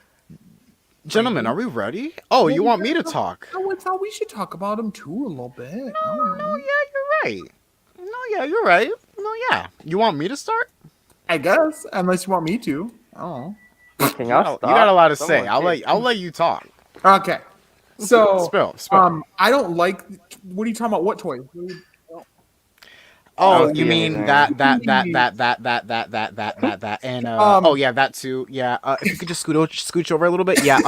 Gentlemen, are we ready? Oh, you want me to talk? I thought we should talk about him too a little bit. Oh, yeah, you're right. No, yeah, you're right. No, yeah. You want me to start? I guess, unless you want me to. Oh. Can y'all stop? You got a lot to say. Someone I'll let you talk. Okay. So Spill. I don't like. What are you talking about? What toy? Oh, don't you see mean anything. that, and oh yeah, that too. Yeah, if you could just scooch over a little bit. Yeah,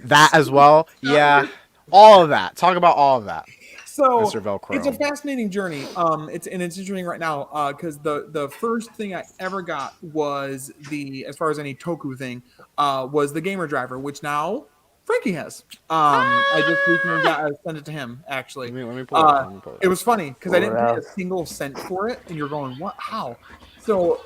that as well. Yeah, all of that. Talk about all of that. So Mr. Velcro. it's a fascinating journey. It's interesting right now because the first thing I ever got was as far as any Toku thing was the gamer driver, which now Frankie has. I just recently sent it to him actually. Let me pull it. Let me pull it. It was funny because I didn't Pull it pay a out. single cent for it, and you're going, what? How? So,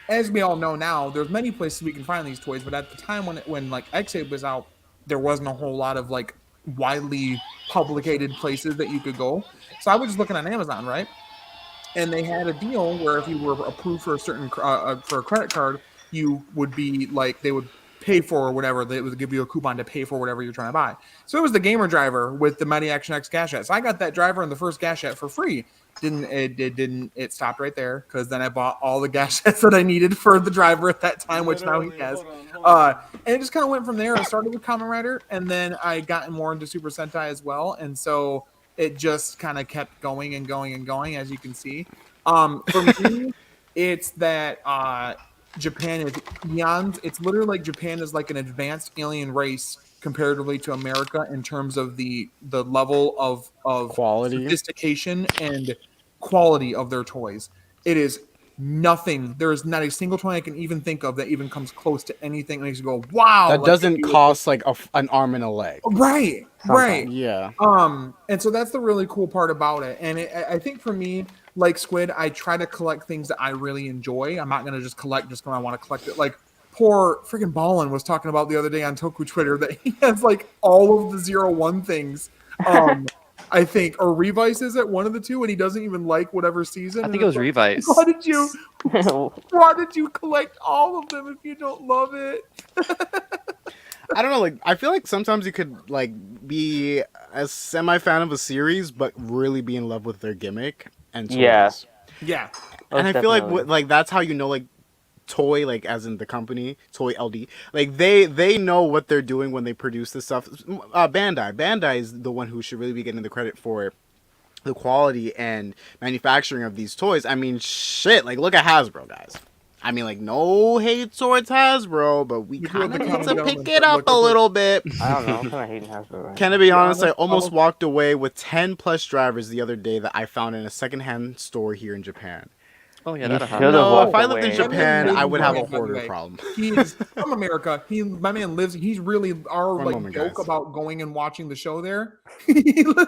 as we all know now, there's many places we can find these toys, but at the time when like X8 was out, there wasn't a whole lot of like widely publicated places that you could go. So I was just looking on Amazon, right? And they had a deal where if you were approved for a certain for a credit card, you would be like they would pay for or whatever. They would give you a coupon to pay for whatever you're trying to buy. So it was the gamer driver with the Mighty Action X Gashet. So I got that driver and the first Gashet for free. It stopped right there because then I bought all the Gashets that I needed for the driver at that time, which now he has. And it just kind of went from there. I started with Kamen Rider, and then I got more into Super Sentai as well. And so it just kind of kept going and going and going, as you can see. For me, it's that Japan is eons. It's literally like Japan is like an advanced alien race comparatively to America in terms of the level of Quality. sophistication and quality of their toys. It is nothing. There is not a single toy I can even think of that even comes close to anything that makes you go, wow. That doesn't cost like an arm and a leg. Right. Right. Yeah. And so that's the really cool part about it. And I think for me, like Squid, I try to collect things that I really enjoy. I'm not going to just collect just when I want to collect it. Like poor freaking Ballin was talking about the other day on Toku Twitter that he has like all of the 01 things. I think, or Revice is it, one of the two, and he doesn't even like whatever season. I think it was like, Revice. Why did you collect all of them if you don't love it? I don't know, like I feel like sometimes you could like be a semi fan of a series, but really be in love with their gimmick and toys. Yeah. And I feel like that's how you know like Toy, like as in the company Toy LD, like they know what they're doing when they produce this stuff. Bandai is the one who should really be getting the credit for the quality and manufacturing of these toys. I mean, shit, like look at Hasbro, guys. I mean, like no hate towards Hasbro, but we kind of need to pick it up a little bit. I don't know. I'm kind of hating Hasbro. Right? Can I be honest? I almost walked away with 10 plus drivers the other day that I found in a secondhand store here in Japan. Oh yeah, that no, if I lived in Japan, I would have a hoarder problem. He's from America. My man lives. He's really our like joke about going and watching the show there. He's on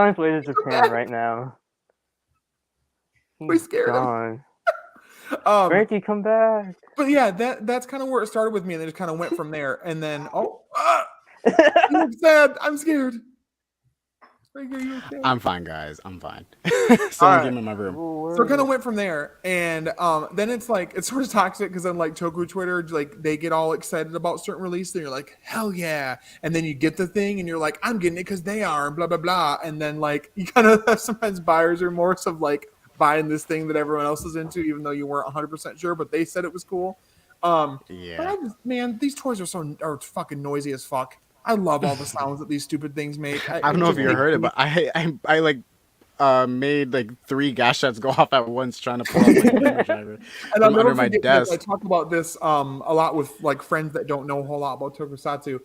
his way to Japan right now. We scared him. Frankie, come back. But yeah, that's kind of where it started with me, and then it just kind of went from there. And then I'm sad. I'm scared. I'm fine, guys. I'm fine. Someone get me in my room. So it kind of went from there, and then it's like it's sort of toxic because then like Toku Twitter, like they get all excited about certain release, and you're like, hell yeah, and then you get the thing, and you're like, I'm getting it because they are, and blah blah blah, and then like you kind of have sometimes buyer's remorse of like buying this thing that everyone else is into, even though you weren't 100% sure, but they said it was cool. Yeah. But man, these toys are fucking noisy as fuck. I love all the sounds that these stupid things make. I don't know if you heard it, but I like made like 3 Gashets go off at once trying to pull up like, driver and I'm under my desk. I talk about this a lot with like friends that don't know a whole lot about Tokusatsu.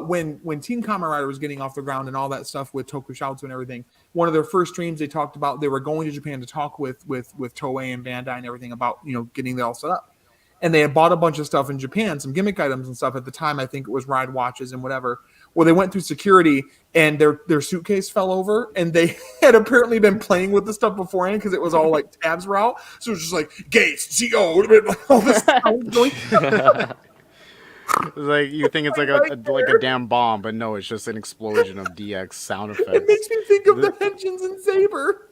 When Team Kamen Rider was getting off the ground and all that stuff with Tokusatsu and everything, one of their first streams they talked about they were going to Japan to talk with Toei and Bandai and everything about getting it all set up. And they had bought a bunch of stuff in Japan, some gimmick items and stuff. At the time, I think it was ride watches and whatever. Well, they went through security, and their suitcase fell over, and they had apparently been playing with the stuff beforehand because it was all like tabs were out. So it was just like gates, CO, like all this sound going. It's like you think it's like a damn bomb, but no, it's just an explosion of DX sound effects. It makes me think of the Henshins and Saber.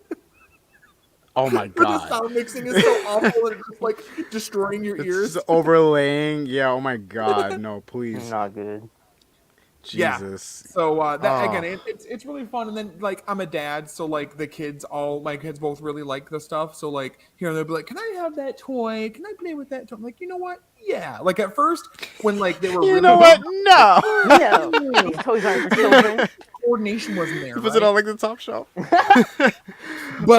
Oh my god! The sound mixing is so awful and it's just like destroying your ears. Just overlaying, yeah. Oh my god, no, please. Not good. Jesus. Yeah. So again, it's really fun. And then like I'm a dad, so like my kids both really like the stuff. So like here they'll be like, "Can I have that toy? Can I play with that toy?" I'm like, you know what? Yeah. Like at first when like they were, you know what? No. Yeah. These toys aren't for children. Coordination wasn't there. Was it on like the top shelf? But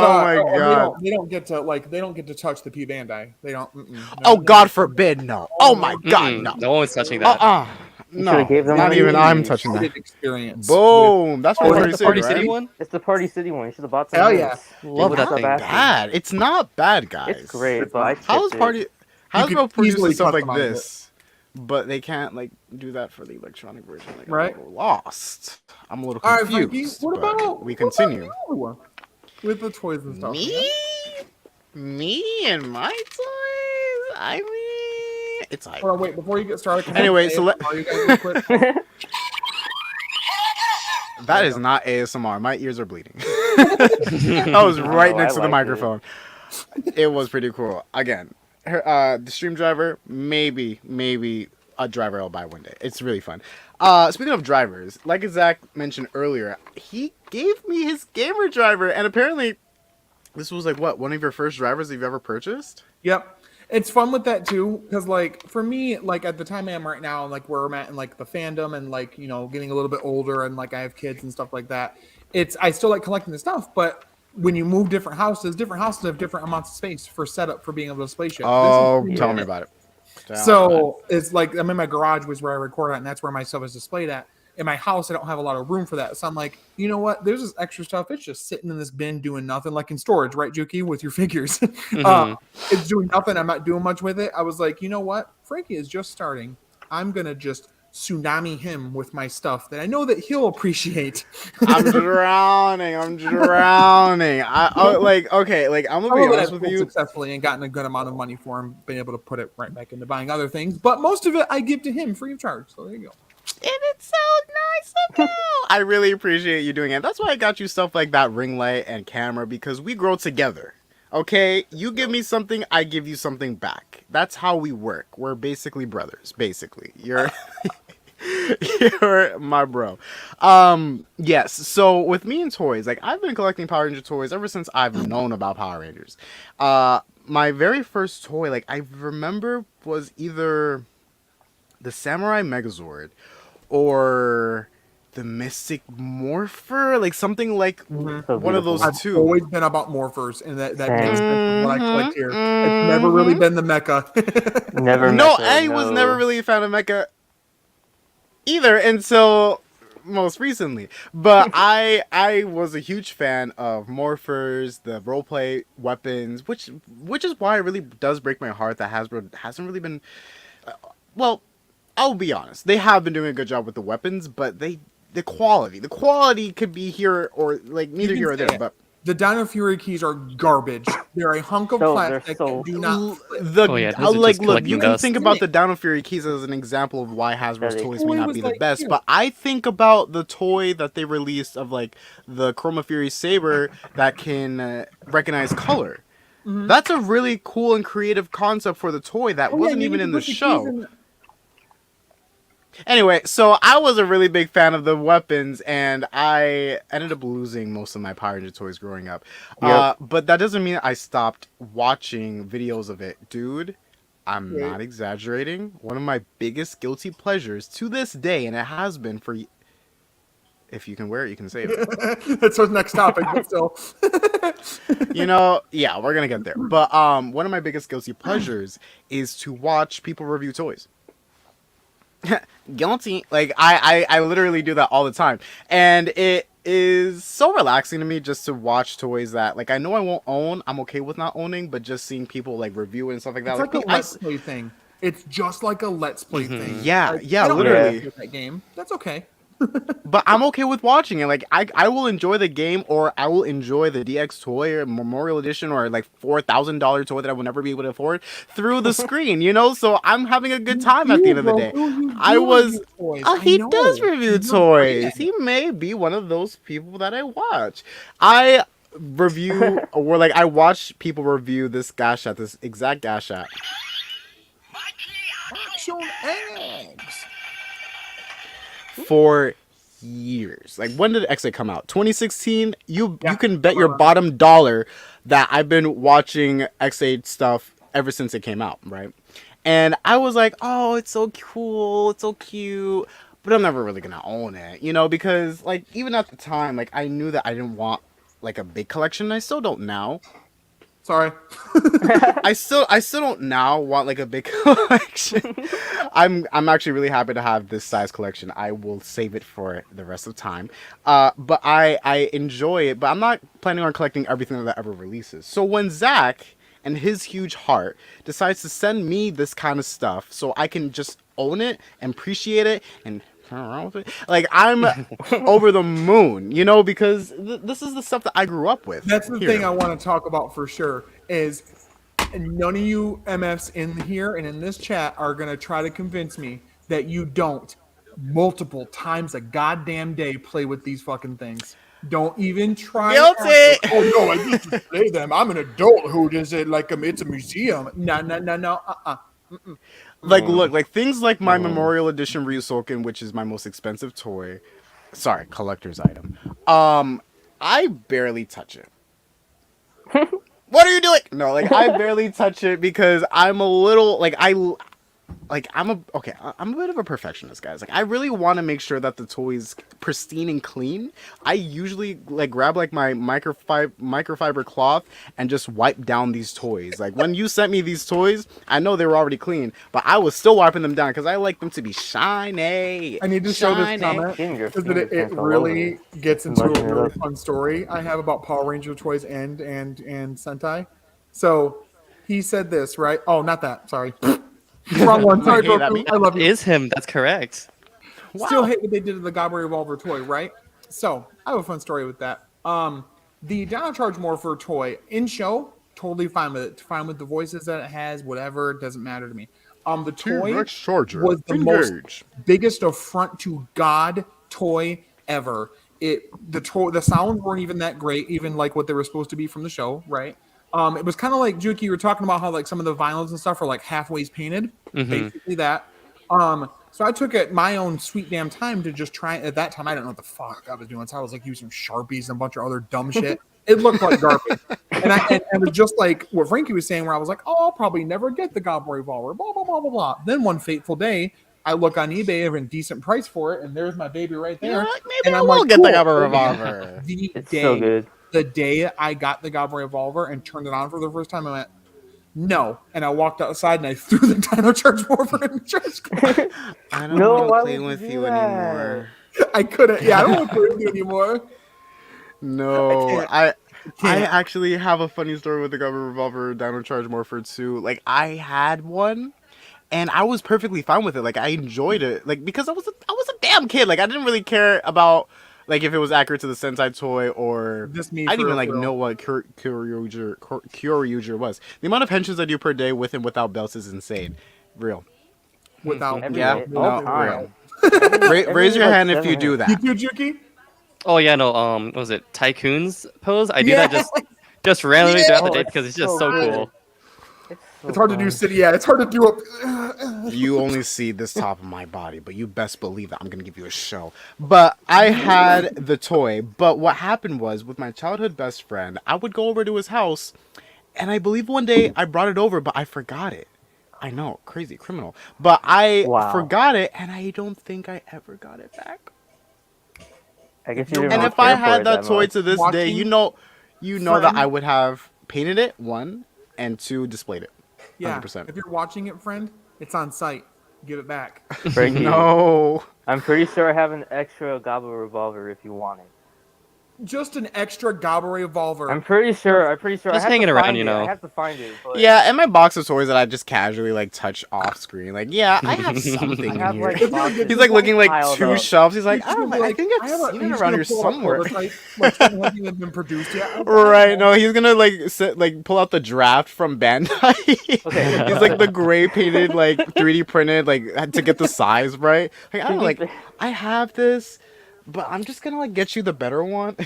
oh my god, they don't get to touch the P Bandai. They don't. Oh god forbid, no. Oh my god, no. No one's touching that. No, not even I'm touching that. Experience. Boom. That's what the Party City one. It's the Party City one. You should have bought some. Hell yeah, love that thing. Bad. It's not bad, guys. It's great, but Hasbro produces stuff like this, but they can't like do that for the electronic version. Like, right? I'm a little lost. I'm a little confused. All right, Frankie, what about we continue with the toys and stuff? Me and my toys. I mean, it's like. Hold on, wait. Before you get started. Anyway, so you guys real quick? That is not ASMR. My ears are bleeding. That was right next to the microphone. It was pretty cool. Again, the stream driver, maybe a driver I'll buy one day. It's really fun. Speaking of drivers, like Zach mentioned earlier, he gave me his gamer driver, and apparently this was like what, one of your first drivers you've ever purchased? Yep. It's fun with that too, because like for me, like at the time I am right now, like where I'm at in like the fandom and like, you know, getting a little bit older and like I have kids and stuff like that. I still like collecting the stuff, but when you move different houses have different amounts of space for setup for being able to display shit. Oh, This is tell me about it. So it's like I'm in my garage was where I record at, and that's where my stuff is displayed at. In my house, I don't have a lot of room for that. So I'm like, you know what? There's this extra stuff. It's just sitting in this bin doing nothing, like in storage, right, Jyuki, with your figures. It's doing nothing. I'm not doing much with it. I was like, you know what? Frankie is just starting. I'm going to just tsunami him with my stuff that I know that he'll appreciate. I'm drowning. Like, okay, like I'm gonna be honest with you. Successfully and gotten a good amount of money for him, being able to put it right back into buying other things. But most of it I give to him free of charge. So there you go. And it's so nice of you. I really appreciate you doing it. That's why I got you stuff like that ring light and camera, because we grow together. Okay? You give me something, I give you something back. That's how we work. We're basically brothers. Basically. You're you're my bro. Yes, so with me and toys, like I've been collecting Power Ranger toys ever since I've known about Power Rangers. My very first toy, like I remember, was either the Samurai Megazord or the Mystic Morpher, like something like one of those I've two. always been about morphers, and that makes sense of what I collect here. It's never really been the mecha. Never. No, Mecha, I was never really a fan of Mecha either until most recently. But I was a huge fan of morphers, the roleplay weapons, which is why it really does break my heart that Hasbro hasn't really been. Well, I'll be honest. They have been doing a good job with the weapons, but the quality could be here or like neither here or there. But the Dino Fury keys are garbage. They're a hunk of plastic that do not. Look, you can think about the Dino Fury keys as an example of why Hasbro's toys may not be the best, but I think about the toy that they released of like the Chroma Fury Saber that can recognize color. Mm-hmm. That's a really cool and creative concept for the toy that wasn't even in the show. Anyway, so I was a really big fan of the weapons, and I ended up losing most of my Power Ranger toys growing up. Yep. But that doesn't mean I stopped watching videos of it. Dude, I'm not exaggerating. One of my biggest guilty pleasures to this day, and it has been for... If you can wear it, you can save it. That's our next topic, but still. You know, yeah, we're going to get there. But one of my biggest guilty pleasures is to watch people review toys. Guilty. Like I literally do that all the time, and it is so relaxing to me just to watch toys that like I know I won't own. I'm okay with not owning, but just seeing people like review it and stuff like that. It's like a let's play thing. It's just like a let's play thing. Yeah, like, yeah, literally. That game. That's okay. But I'm okay with watching it. Like I will enjoy the game, or I will enjoy the DX toy or Memorial Edition or like $4,000 toy that I will never be able to afford through the screen, you know? So I'm having a good time at the end of the day. He does review toys. He may be one of those people that I watch. I review or like I watch people review this Gashat, this exact Gashat. Action eggs. For years. Like, when did XA come out? 2016? You can bet your bottom dollar that I've been watching XA stuff ever since it came out, right? And I was like, oh, it's so cool, it's so cute, but I'm never really gonna own it, you know, because like even at the time, like I knew that I didn't want like a big collection. I still don't now. Sorry. I still don't now want like a big collection. I'm actually really happy to have this size collection. I will save it for the rest of time. But I enjoy it, but I'm not planning on collecting everything that ever releases. So when Zach and his huge heart decides to send me this kind of stuff so I can just own it and appreciate it and around with it, like I'm over the moon, you know, because this is the stuff that I grew up with. That's the thing I want to talk about for sure is none of you MFs in here and in this chat are going to try to convince me that you don't multiple times a goddamn day play with these fucking things. Don't even try. Guilty. Oh no, I just display them. I'm an adult who does it like it's a museum. No, no, no, no. Like, look, like things like my Memorial Edition Ryusoken, which is my most expensive toy. Sorry, collector's item. I barely touch it. What are you doing? No, like I barely touch it because I'm a little I'm a bit of a perfectionist, guys. Like I really want to make sure that the toy's pristine and clean. I usually like grab like my microfiber cloth and just wipe down these toys. Like when you sent me these toys, I know they were already clean, but I was still wiping them down because I like them to be shiny. I need to show this comment because it really gets into a really fun story I have about Power Ranger toys and Sentai. So he said this, right? Oh, not that. Sorry. Wrong one. Sorry, Toku. I love you. Is him. That's correct. Wow. Still hate what they did to the Gobble Revolver toy, right? So I have a fun story with that. The Dino Charge Morpher toy in show, totally fine with it. Fine with the voices that it has, whatever. It doesn't matter to me. The toy was the most biggest affront to God toy ever. The sounds weren't even that great, even like what they were supposed to be from the show, right? It was kind of like Jyuki, you were talking about how like some of the vinyls and stuff are like halfways painted, basically that. So I took it my own sweet damn time to just try. At that time, I didn't know what the fuck I was doing, so I was like using Sharpies and a bunch of other dumb shit. It looked like garbage, and it was just like what Frankie was saying, where I was like, "Oh, I'll probably never get the Gobble Revolver." Blah blah blah blah blah. Then one fateful day, I look on eBay at a decent price for it, and there's my baby right there. Maybe I will get the Gobble Revolver. It's so good. The day I got the Gobble Revolver and turned it on for the first time, I went, no. And I walked outside and I threw the Dino Charge Morpher in the trash can. I don't want to play with you anymore. I couldn't. Yeah, I don't want to play with you anymore. No, I actually have a funny story with the Gobble Revolver Dino Charge Morpher too. Like I had one. And I was perfectly fine with it. Like I enjoyed it. Like because I was a damn kid. Like I didn't really care about like if it was accurate to the Sentai toy or I didn't even like know what Kyoryuger was. The amount of henshins I do per day with and without belts is insane. Real. Without real. Raise your hand if you do that. You do, Jyuki? Oh yeah, no. What was it Tycoon's pose? I do that just randomly throughout the day because it's just so cool. It's hard to do city. Yeah, it's hard to do up. You only see this top of my body, but you best believe that I'm going to give you a show. But I had the toy. But what happened was with my childhood best friend, I would go over to his house. And I believe one day I brought it over, but I forgot it. I know, crazy criminal. But I forgot it, and I don't think I ever got it back. I guess you didn't and really if I care had for that it toy much. to this day, you know that I would have painted it, 1, and 2, displayed it. 100%. Yeah, if you're watching it, friend, it's on site. Give it back. Frankie, No. I'm pretty sure I have an extra Gobble Revolver if you want it. Just an extra Gobble Revolver. I'm pretty sure. Just I have hanging to around, find you it. know. I have to find it. But Yeah, and my box of toys that I just casually like touch off screen. Like, yeah, I have something in have, here. like, He's like looking like piled 2 up. shelves. He's like, I think I've seen it around here somewhere. Like, hasn't even been produced yet. Right? No, he's gonna like pull out the draft from Bandai. Okay. He's like the gray painted, like 3D printed, like to get the size right. Like I don't know, like I have this. But I'm just gonna like get you the better one.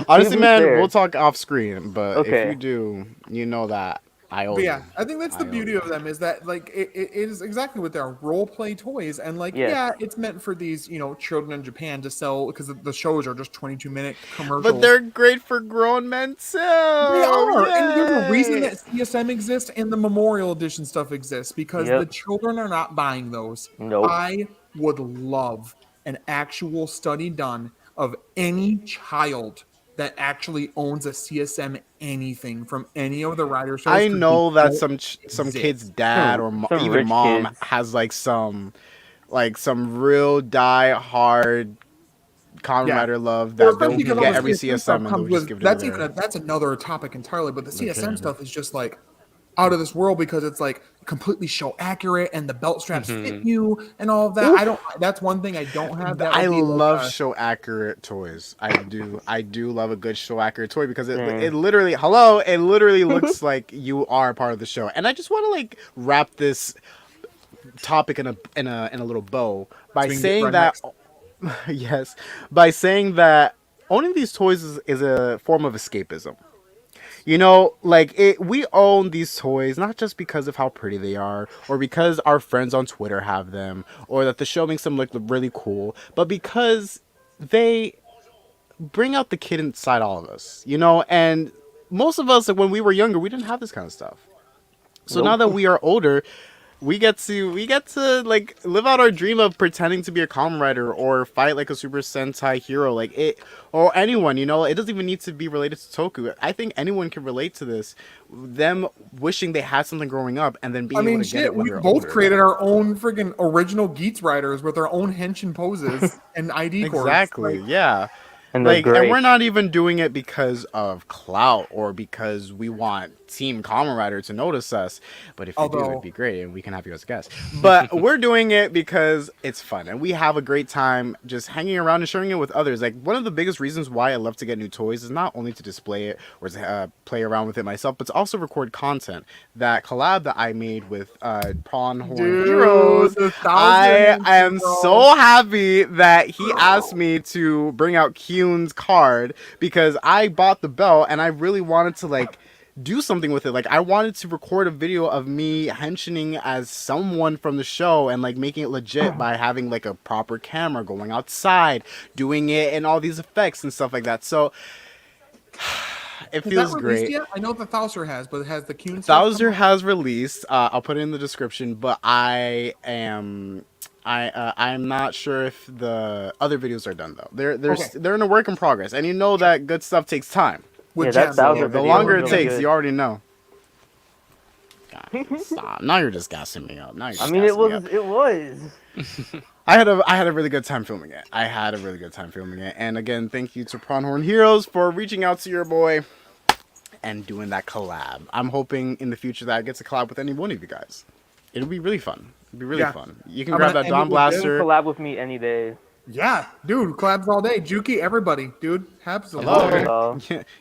Honestly, man, we'll talk off screen. But if you do, you know that I owe. But yeah, I think that's the beauty of them is that like it is exactly what they're role play toys and like yeah, it's meant for these children in Japan to sell because the shows are just 22-minute commercials. But they're great for grown men too. They are, and there's a reason that CSM exists and the Memorial Edition stuff exists because the children are not buying those. Nope. I would love an actual study done of any child that actually owns a CSM anything from any of the rider shows. I know that some kid's dad or even mom kids has like some real die hard Kamen Rider love that they'll get every CSM and they'll just give it that's another topic entirely. But the CSM stuff is just like out of this world because it's like completely show accurate and the belt straps fit you and all of that. That's one thing I don't have. I love show accurate toys. I do love a good show accurate toy because it literally looks like you are part of the show. And I just want to like wrap this topic in a little bow by saying that by saying that owning these toys is a form of escapism. You know, like we own these toys not just because of how pretty they are, or because our friends on Twitter have them, or that the show makes them look really cool, but because they bring out the kid inside all of us. You know, and most of us, like, when we were younger, we didn't have this kind of stuff. So now that Nope. we are older, we get to like live out our dream of pretending to be a Kamen Rider or fight like a Super Sentai hero, like it, or anyone. You know, it doesn't even need to be related to Toku. I think anyone can relate to this. Them wishing they had something growing up and then being I mean, able to get shit, it when we they're both older. created our own friggin' original Geats Riders with our own henshin poses and ID cords. Exactly. Like, Yeah. And they're Like, and great. we're not even doing it because of clout or because we want Team Kamen Rider to notice us. But if you do, it'd be great, and we can have you as a guest. But we're doing it because it's fun, and we have a great time just hanging around and sharing it with others. Like, one of the biggest reasons why I love to get new toys is not only to display it or to play around with it myself, but to also record content. That collab that I made with Prawn Horn dude, Heroes, the I 1,000 am bro. so happy that he asked me to bring out Kyun's card because I bought the belt and I really wanted to like do something with it. Like, I wanted to record a video of me henching as someone from the show and like making it legit by having like a proper camera, going outside, doing it, and all these effects and stuff like that. So it Is feels that released great. yet? I know the Thouser has, but it has the Kuhn Thouser has released. I'll put it in the description, but I'm not sure if the other videos are done though. They're in a work in progress, and you know that good stuff takes time. Yeah, that gems. Thouser The video longer was it really takes, good. you already know. God, stop. Now you're just gassing me up. Now you're just I mean, it gassing me was. up. It was. I had a really good time filming it. And again, thank you to Pronghorn Heroes for reaching out to your boy and doing that collab. I'm hoping in the future that I get to collab with any one of you guys. It'll be really fun. It'll be really fun. You can I'm grab gonna that end it Dawn with this. Blaster. Collab with me any day. Yeah, dude, collabs all day. Jyuki, everybody, dude, absolutely. Hello. Hello.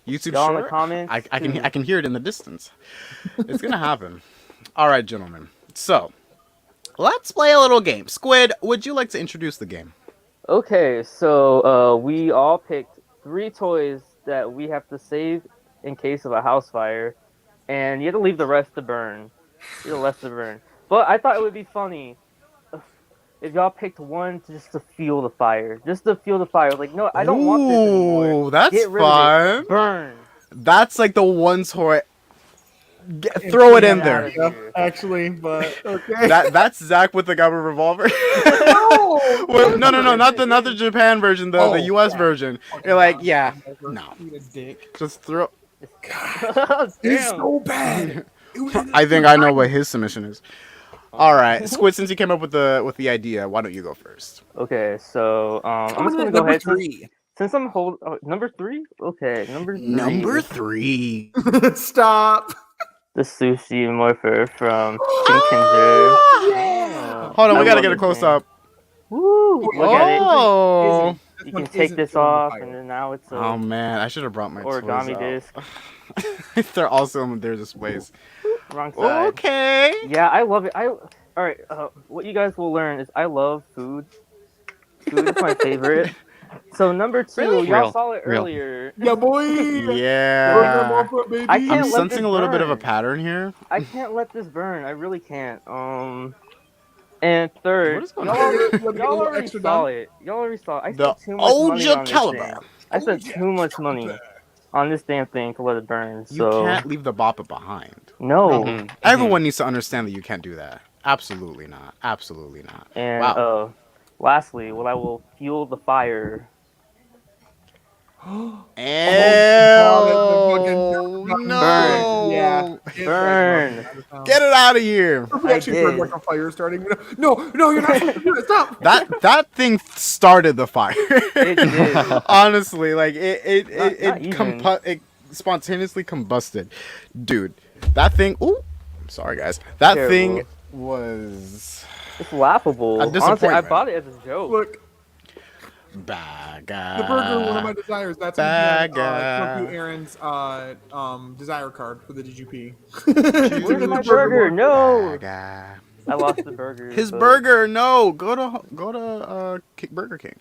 YouTube Y'all in the short. comments? I can hear it in the distance. It's gonna happen. All right, gentlemen. So let's play a little game. Squid, would you like to introduce the game? Okay, so we all picked 3 toys that we have to save in case of a house fire, and you have to leave the rest to burn. But I thought it would be funny if y'all picked one just to feel the fire. Like, no, I don't want this anymore. Ooh, that's Get rid of fun. it. Burn. That's like the one toy. Throw it in Get there. outta Yeah, here. actually, but okay. That's Zach with the Gabba revolver. No! Well, no, not the Japan version, the Oh, U.S. yeah. version. Fucking You're like, God, yeah, never. no, Eat a dick. just throw. It's Damn. so bad. I think I know what his submission is. All right, Squid, since you came up with the idea, why don't you go first? Okay, so I'm just Coming gonna in at go number ahead. 3. Since I'm number 3. Okay, number 3. Number 3. Stop. The sushi morpher from Shinkenger. Yeah. Hold on, we I gotta love get a this close thing. up. Woo! Look at it. Oh, This You one can take isn't this feeling the off, fire. and then now it's a oh man, I should have brought my origami toys out. disc. They're also in their displays. Wrong side. Okay. Yeah, I love it. All right. What you guys will learn is I love food. Food is my favorite. So number 2, Really? y'all Real. saw it Real. earlier. Yeah, boy. Yeah. Burger Morpher, baby. I I'm can't let sensing this a little bit of a burn. pattern here. I can't let this burn. I really can't. And third, What is going y'all on? already, Let me get a y'all little already extra saw done. it. Y'all already saw it. I The spent too much money Oja on this caliber. thing. I spent too much money on this damn thing to let it burn. You So can't leave the bopper behind. no. Mhm. Everyone needs to understand that you can't do that. Absolutely not. Absolutely not. And Wow. lastly, I will fuel the fire. Ew, Burn. no. Yeah. Burn. Get it out of here. We I actually heard did. like a fire starting. No, you're not supposed to do it. Stop. That thing started the fire. It did. Honestly, like it Not even. it spontaneously combusted. Dude, that thing. Ooh, sorry guys. That thing Terrible. was It's laughable. A Honestly, I disappointment. bought it as a joke. Look, baga. the burger, one of my desires. That's Baga. Toku Aaron's desire card for the DGP. Where's my burger? No, Baga. I lost the burger. His but- burger. No, go to Burger King.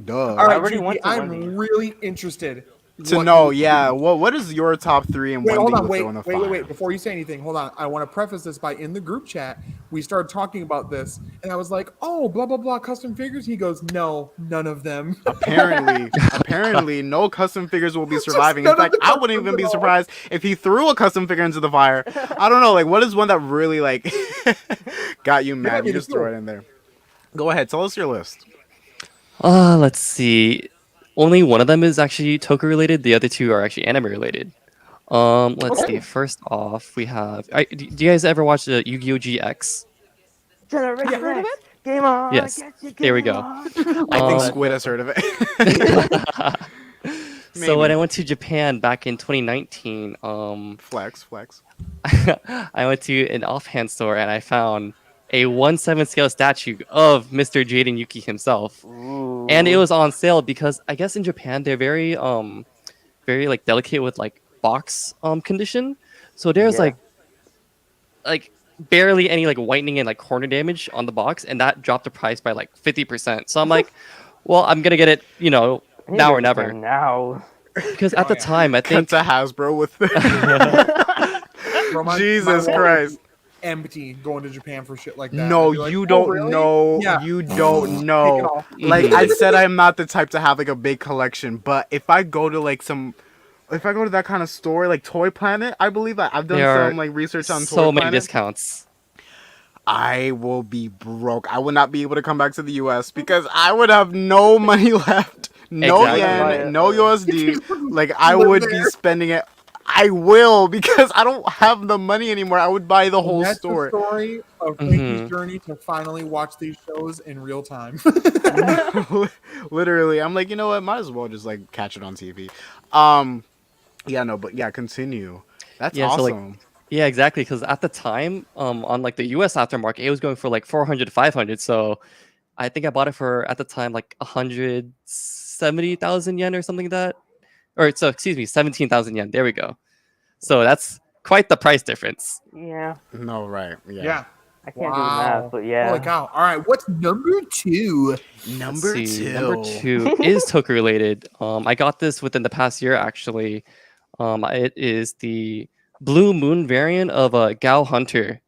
Duh. All I right, already Jyuki, went to I'm Wendy's. really interested To what know, you- yeah. What is your top 3 and Wait, one hold that you on. would throw in the fire? Wait. Before you say anything, hold on. I want to preface this by in the group chat, we started talking about this, and I was like, oh, blah, blah, blah, custom figures. He goes, no, none of them. Apparently, no custom figures will be Just surviving. In none of fact, the I wouldn't even customs be at all. surprised if he threw a custom figure into the fire. I don't know, like what is one that really like got you might mad? be You the just throw fuel. it in there. Go ahead, tell us your list. Let's see. Only one of them is actually Toku related. The other two are actually anime related. Let's Okay. see. First off, we have. Do you guys ever watch the Yu-Gi-Oh! GX? Generation Yeah. X. Game on. Yes. Get your There we game go. on. I think Um, Squid has heard of it. So when Maybe. I went to Japan back in 2019, Flex. I went to an offhand store and I found a 1/7 scale statue of Mr. Jaden Yuki himself, and it Ooh. was on sale because I guess in Japan they're very like delicate with like box condition, so there's Yeah. like barely any like whitening and like corner damage on the box, and that dropped the price by like 50%. So I'm like, well, I'm gonna get it, I need now to or go to never, Japan now. because at Oh, the yeah. time I Cut think to Hasbro with Bro, my Jesus wallet Christ. is empty going to Japan for shit like that. No, I'd be like, you "Oh, don't really?" know. Yeah. You don't Take it know. all. Like I Mhm. said, I'm not the type to have like a big collection. But if I go to if I go to that kind of store, like Toy Planet, I believe I've done there are some like research on Toy so many Planet. discounts. I will be broke. I would not be able to come back to the U.S. because I would have no money left, no Exactly. yen, no USD. Like I Live would be there. spending it. I will because I don't have the money anymore. I would buy the And whole that's the store. story of Frankie's Mhm. journey to finally watch these shows in real time. Literally, I'm like, you know what? Might as well just like catch it on TV. Yeah, no, but yeah, continue. That's Yeah, so like awesome. yeah, exactly. Because at the time, on like the U.S. aftermarket, it was going for like 400 to 500. So I think I bought it for at the time like 170,000 yen or something like that. Or so excuse me, 17,000 yen. There we go. So that's quite the price difference. Yeah. No, right? Yeah. yeah. I can't do the math, but yeah. Holy cow. All right. What's number 2? Number Let's see, two. number 2 is Toku related. I got this within the past year actually. It is the Blue Moon variant of a Gao Hunter.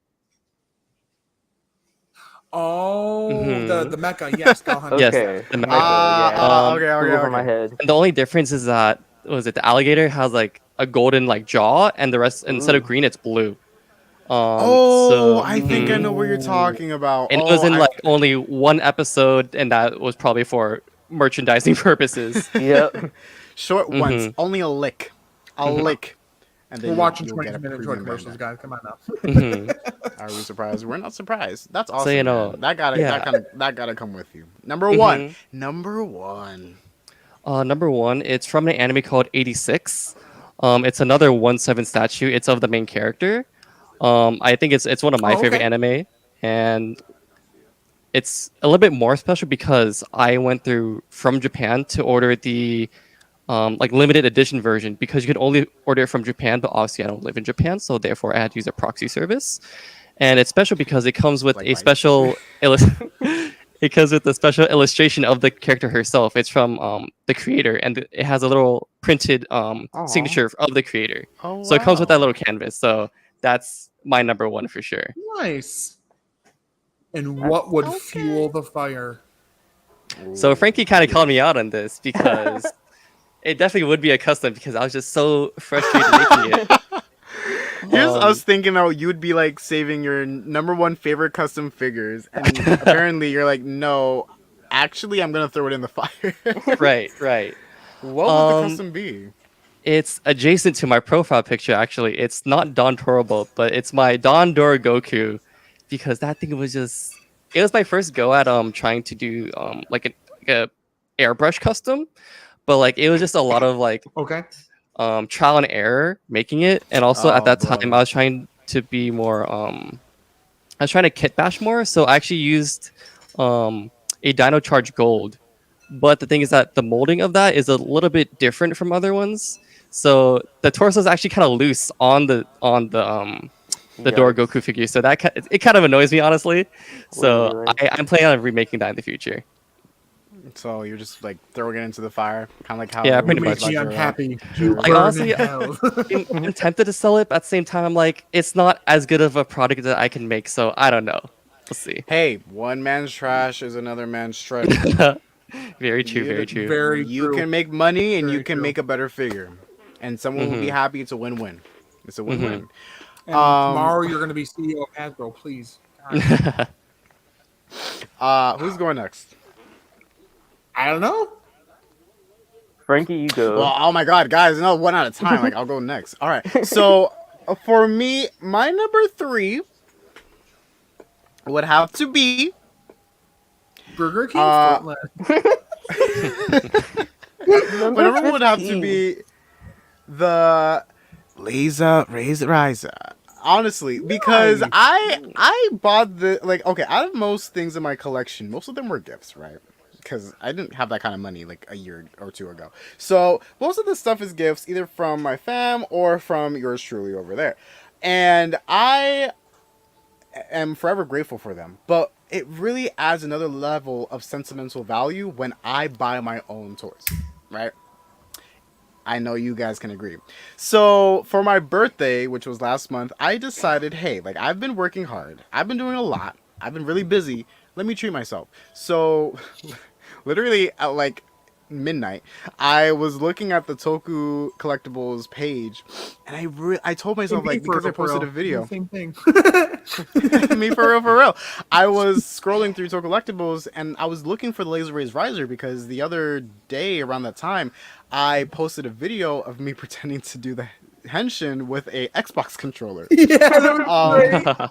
Oh, Mhm. the mecha. Yes, Gal Hunter. Yes, Okay. the Okay, mecha. yeah. Okay, Flew over my okay. head. And the only difference is that the alligator has like a golden like jaw, and the rest instead of Ooh. green it's blue. Oh, So I think I mhm. know what you're talking about. And it Oh, was in like only one episode, and that was probably for merchandising purposes. Yep. short once, Mhm. only a lick, Mhm. lick, and then We're watching you'll get a 20-minute toy premium commercials, bandana. guys. Come on now. Mhm. Are we surprised? We're not surprised. That's awesome. So you know, man. That gotta yeah. that gotta come with you. Number one. Mhm. Number one. Number one, it's from an anime called 86. It's another 1/7 statue. It's of the main character. I think it's one of my Oh, favorite okay. anime, and it's a little bit more special because I went through from Japan to order the like limited edition version because you can only order it from Japan, but obviously I don't live in Japan, so therefore I had to use a proxy service. And it's special because it comes with Like a Mike. special it comes with a special illustration of the character herself. It's from the creator, and it has a little printed Aw. signature of the creator. Oh, So it comes with that wow. little canvas. So that's my number one for sure. Nice. And what would fuel the fire? So Frankie kind of called me out on this because it definitely would be a custom because I was just so frustrated making it. Here's Um, us thinking that you'd be like saving your number one favorite custom figures, and apparently you're like, no, actually, I'm gonna throw it in the fire. right. What would the Um, custom be? It's adjacent to my profile picture, actually. It's not Don Torobo, but it's my Don Dora Goku, because that thing was just. It was my first go at trying to do like a airbrush custom, but like it was just a lot of like Okay. trial and error making it, and also at Oh, that bro. time I was trying to be more I was trying to kit bash more, so I actually used a Dino Charge Gold. But the thing is that the molding of that is a little bit different from other ones. So the torso is actually kind of loose on the Dora Yikes. Goku figure. So it kind of annoys me honestly. So Really? I'm planning on remaking that in the future. So you're just like throwing it into the fire, kind of like how Yeah, You pretty make much. me unhappy. You Like, burn honestly, in hell. I'm tempted to sell it, but at the same time, I'm like, it's not as good of a product that I can make, so I don't know. We'll see. Hey, one man's trash is another man's treasure. Very true, You very d- true. Very you true. can make money and you Very can true. make a better figure, and someone will be Mm-hmm. happy. It's a win-win. It's a win-win. And tomorrow you're going to be CEO of Hasbro, please. God. Who's going next? I don't know. Frankie, you go. Well, oh my God, guys, no, one at a time. Like I'll go next. All right. So for me, my number 3 would have to be Burger King Uh, Footland. my number 1 would have to 15. be the Laser Riser. Honestly, because Nice. I bought the like okay, out of most things in my collection, most of them were gifts, right? Because I didn't have that kind of money like a year or two ago. So most of the stuff is gifts, either from my fam or from yours truly over there. And I am forever grateful for them. But it really adds another level of sentimental value when I buy my own toys, right? I know you guys can agree. So for my birthday, which was last month, I decided, hey, like I've been working hard. I've been doing a lot. I've been really busy. Let me treat myself. So literally at like midnight, I was looking at the Toku collectibles page, and I told myself like because I posted a video. Same thing. Me for real, for real. I was scrolling through Toku Collectibles and I was looking for the Laser Rays Riser because the other day around that time, I posted a video of me pretending to do the henshin with a Xbox controller. Yeah, that was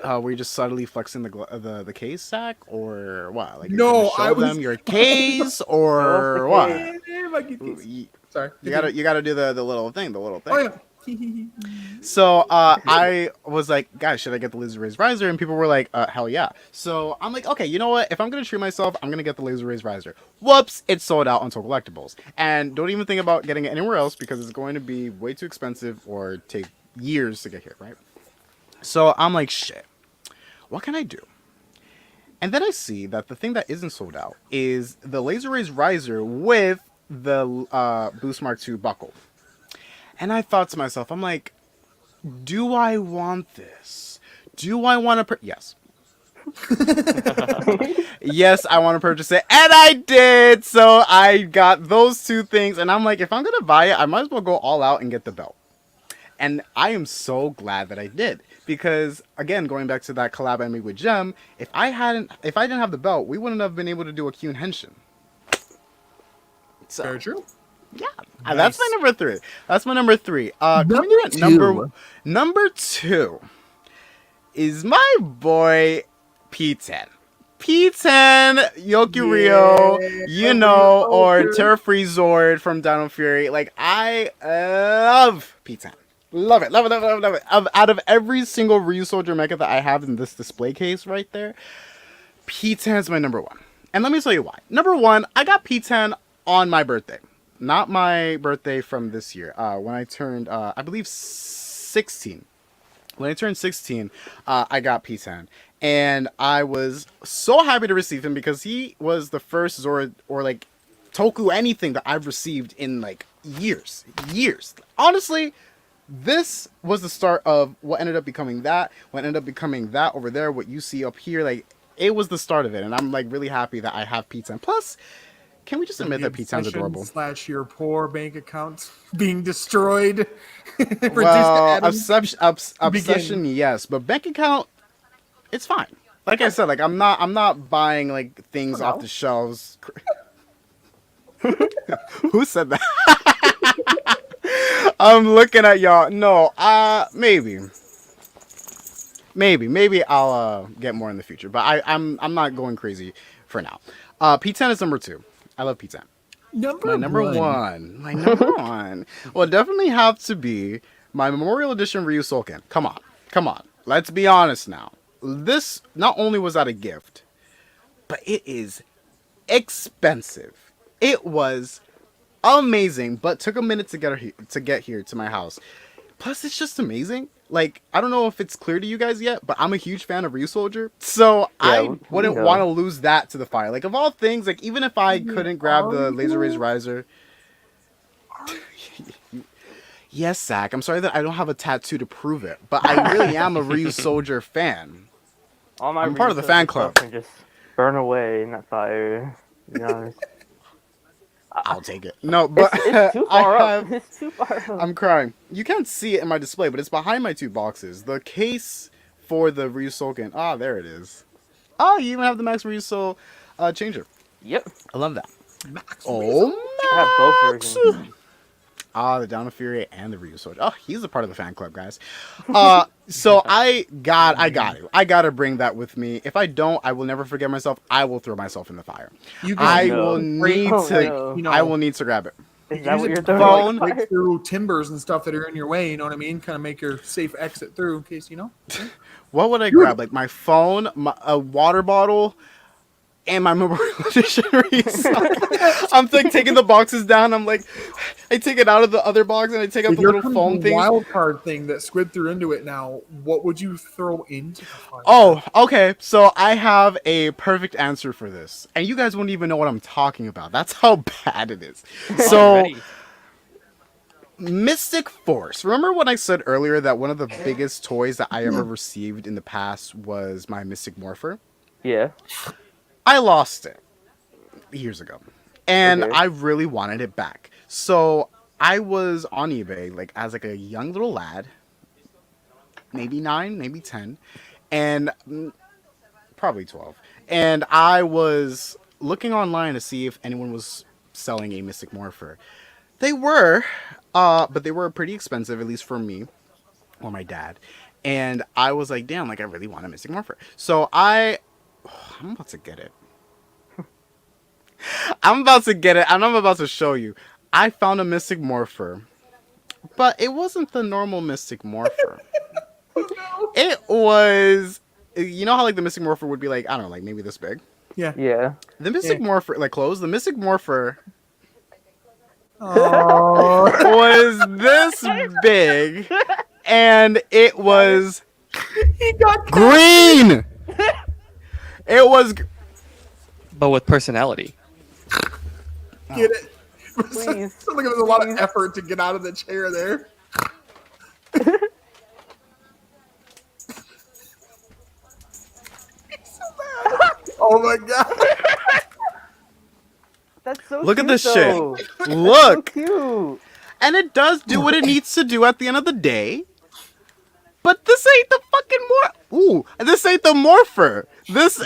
great. Were you just subtly flexing the case sack or what? Like you're No, gonna show I was- them your case or the what? case. Yeah, my goodness. You, Sorry. you gotta do the little thing, Oh yeah. So I was like, guys, should I get the Laser Rays Riser? And people were like, hell yeah. So I'm like, okay, you know what? If I'm gonna treat myself, I'm gonna get the Laser Rays Riser. Whoops, it's sold out on Toku Collectibles. And don't even think about getting it anywhere else because it's going to be way too expensive or take years to get here, right? So I'm like, shit, what can I do? And then I see that the thing that isn't sold out is the Laser Rays Riser with the Boost Mark II buckle. And I thought to myself, I'm like, do I want this? Do I want to yes. Yes, I want to purchase it. And I did. So I got those two things. And I'm like, if I'm going to buy it, I might as well go all out and get the belt. And I am so glad that I did. Because, again, going back to that collab I made with Gem, if I didn't have the belt, we wouldn't have been able to do a Kyun Henshin. So, Very true. yeah, Nice. that's my number 3. That's my number 3. Coming in at number 2 is my boy P10. P10 Yokuryo, or Terra Free Zord from Dino Fury. Like I love P10. Love it, love it, love it, love it. Out of every single Ryu Soldier mecha that I have in this display case right there, P10 is my number 1. And let me tell you why. Number 1, I got P10 on my birthday. Not my birthday from this year. When I turned, I believe, 16. When I turned 16, I got P10. And I was so happy to receive him because he was the first Zord or like Toku anything that I've received in like years. Years. Honestly, this was the start of what ended up becoming that. What ended up becoming that over there, what you see up here. Like, it was the start of it. And I'm like really happy that I have P10. Plus, can we just admit that P10's adorable? / your poor bank account being destroyed. Reduced to Well, atoms. obsession, yes, but bank account, it's fine. Like I said, like I'm not buying like things off the shelves. Who said that? I'm looking at y'all. No, maybe I'll get more in the future, but I'm not going crazy for now. P10 is number 2. I love P10. My number one. My number 1 will definitely have to be my Memorial Edition Ryu Solken. Come on. Let's be honest now. This not only was that a gift, but it is expensive. It was amazing, but took a minute to get here to my house. Plus, it's just amazing. like, I don't know if it's clear to you guys yet, but I'm a huge fan of Ryusoulger. So I we wouldn't know. want to lose that to the fire. Like, of all things, like, even if I couldn't grab the Laser Rays Riser. Yes, Zach, I'm sorry that I don't have a tattoo to prove it, but I really am a Ryusoulger fan. All my I'm part of the fan club. Can just burn away in that fire. To be honest. I'll take it. No, but It's too far I up. have, It's too far up. I'm crying. You can't see it in my display, but it's behind my 2 boxes. The case for the Ryusoulgen. Ah, there it is. Oh, you even have the Max Ryusoul changer. Yep. I love that. Max Oh, I have both versions. Ah, the Down of Fury and the Ryusoulger. Oh, he's a part of the fan club, guys. So I gotta bring that with me. If I don't, I will never forget myself. I will throw myself in the fire. You I can will need to. no. You know, I will need to grab it. Is that what you're to throwing? phone. Like, break through timbers and stuff that are in your way. You know what I mean? Kind of make your safe exit through in case you know. What would I grab? Like my phone, a water bottle, and my Memorial Edition Ryusoulgen. I'm like taking the boxes down. I'm like, I take it out of the other box and I take out the Here little comes foam the thing. wild card thing that Squid threw into it. Now, what would you throw into the fire? Oh, okay. So I have a perfect answer for this, and you guys won't even know what I'm talking about. That's how bad it is. So. Already. Mystic Force. Remember when I said earlier that one of the biggest toys that I ever received in the past was my Mystic Morpher? yeah. I lost it years ago. And Okay. I really wanted it back. So I was on eBay like as like a young little lad, maybe 9, maybe 10, and probably 12. And I was looking online to see if anyone was selling a Mystic Morpher. They were, but they were pretty expensive, at least for me or my dad. And I was like, damn, like I really want a Mystic Morpher. So I'm about to get it. I'm about to get it, and I'm about to show you. I found a Mystic Morpher, but it wasn't the normal Mystic Morpher. It was, you know how like the Mystic Morpher would be like, I don't know, like maybe this big? Yeah. Yeah. The Mystic Morpher, like close, the Mystic Morpher Oh. was this big, and it was He got green. It was. But with personality. get it. Please. Sounds like there's a lot of effort to get out of the chair there. Oh my god. That's so Look at cute, this though. shit. That's Look, so cute. and it does do what it needs to do at the end of the day. But this ain't the fucking Ooh, this ain't the Morpher. This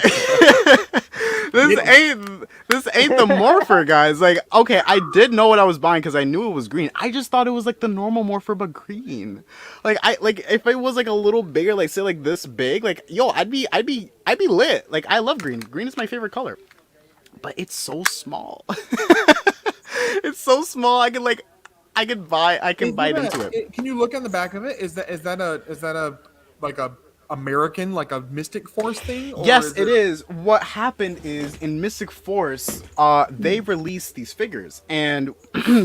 ain't the Morpher, guys. Like, okay, I did know what I was buying because I knew it was green. I just thought it was like the normal Morpher but green. Like if it was like a little bigger, like say like this big, like yo, I'd be lit. Like I love green. Green is my favorite color. But it's so small. It's so small. I can bite into it. Can you look on the back of it? Is that a like a American like a Mystic Force thing? Or Yes, it is. What happened is in Mystic Force, they released these figures, and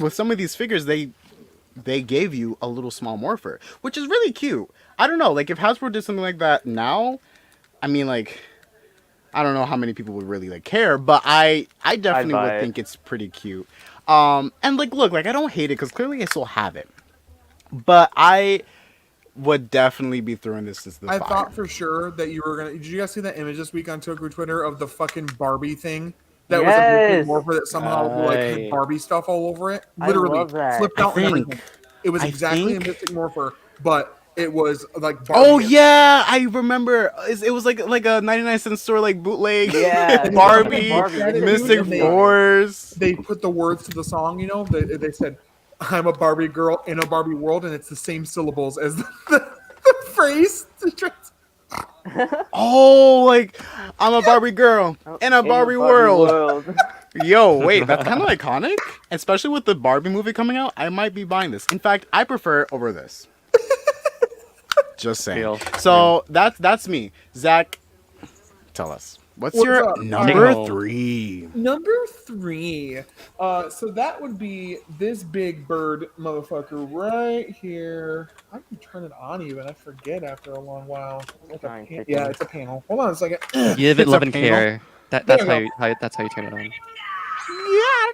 with some of these figures, they gave you a little small Morpher, which is really cute. I don't know, like if Hasbro did something like that now, I mean, like I don't know how many people would really like care, but I definitely buy would it. think it's pretty cute. And like, look, like I don't hate it because clearly I still have it, but I would definitely be throwing this as the I fire. thought for sure that you were gonna. Did you guys see that image this week on Toku Twitter of the fucking Barbie thing? That was a Yes. Mystic Morpher that somehow like had Right. Barbie stuff all over it. I Literally love that. flipped I out and think- everything. It was I exactly think- a Mystic Morpher, but it was like Barbie. Oh yeah, I remember. It was like a 99-cent store like bootleg. Yeah. Barbie, Barbie. Mystic Amazing. Force. They put the words to the song. You know, they said, "I'm a Barbie girl in a Barbie world," and it's the same syllables as the phrase. Oh, like I'm a Barbie girl in a Barbie world. Yo, wait, that's kind of iconic, especially with the Barbie movie coming out. I might be buying this. In fact, I prefer it over this. Just saying. Deal. So that's me. Zach, tell us. What's What's your up? number Home. 3? Number 3. So that would be this big bird motherfucker right here. I can turn it on even. I forget after a long while. It's like a Giant yeah, chicken. it's a panel. Hold on a second. Give it It's a love and panel. care. That's There how we you that's how you turn it on. Yeah,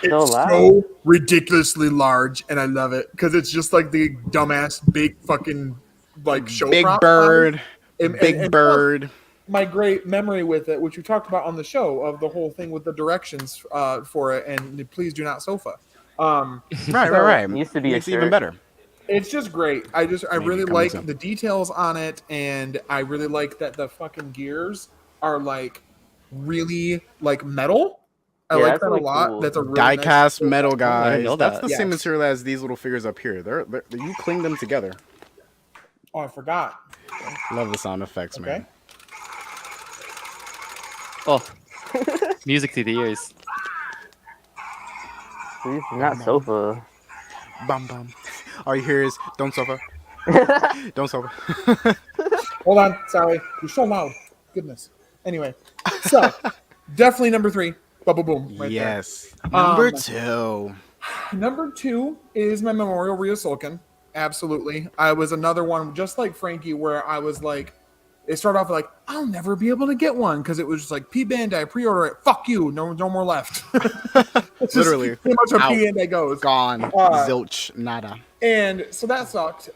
So It's loud. so ridiculously large, and I love it because it's just like the dumbass big fucking like show Big prop bird. Big and plus, bird. my great memory with it, which we talked about on the show, of the whole thing with the directions for it, and the please do not sofa. Right, So, right. It used to be a Makes it even shirt. better. It's just great. I Maybe really coming like soon. the details on it, and I really like that the fucking gears are like really like metal. I Yeah, like that's that a really lot. cool. That's a really nice Die-cast detail. metal, Oh, I didn't know guys. That's that. the same Yes. material as these little figures up here. They're you cling them together. Oh, I forgot. Love the sound effects, Okay. man. Oh, music to the ears. Please, not sofa. Bum bum. All you hear is don't suffer. Don't suffer. Hold on. Sorry. You're so loud. Goodness. Anyway, so definitely number 3. Bubble boom. Right Yes. there. Number 2. Number 2 is my Memorial Ryosulkin. Absolutely. I was another one, just like Frankie, where I was like, it started off like, I'll never be able to get one because it was just like, P Bandai, pre-order it. Fuck you. No more left. It's just Literally. pretty much how Out. P Bandai goes. Gone. Zilch. Nada. And so that sucked.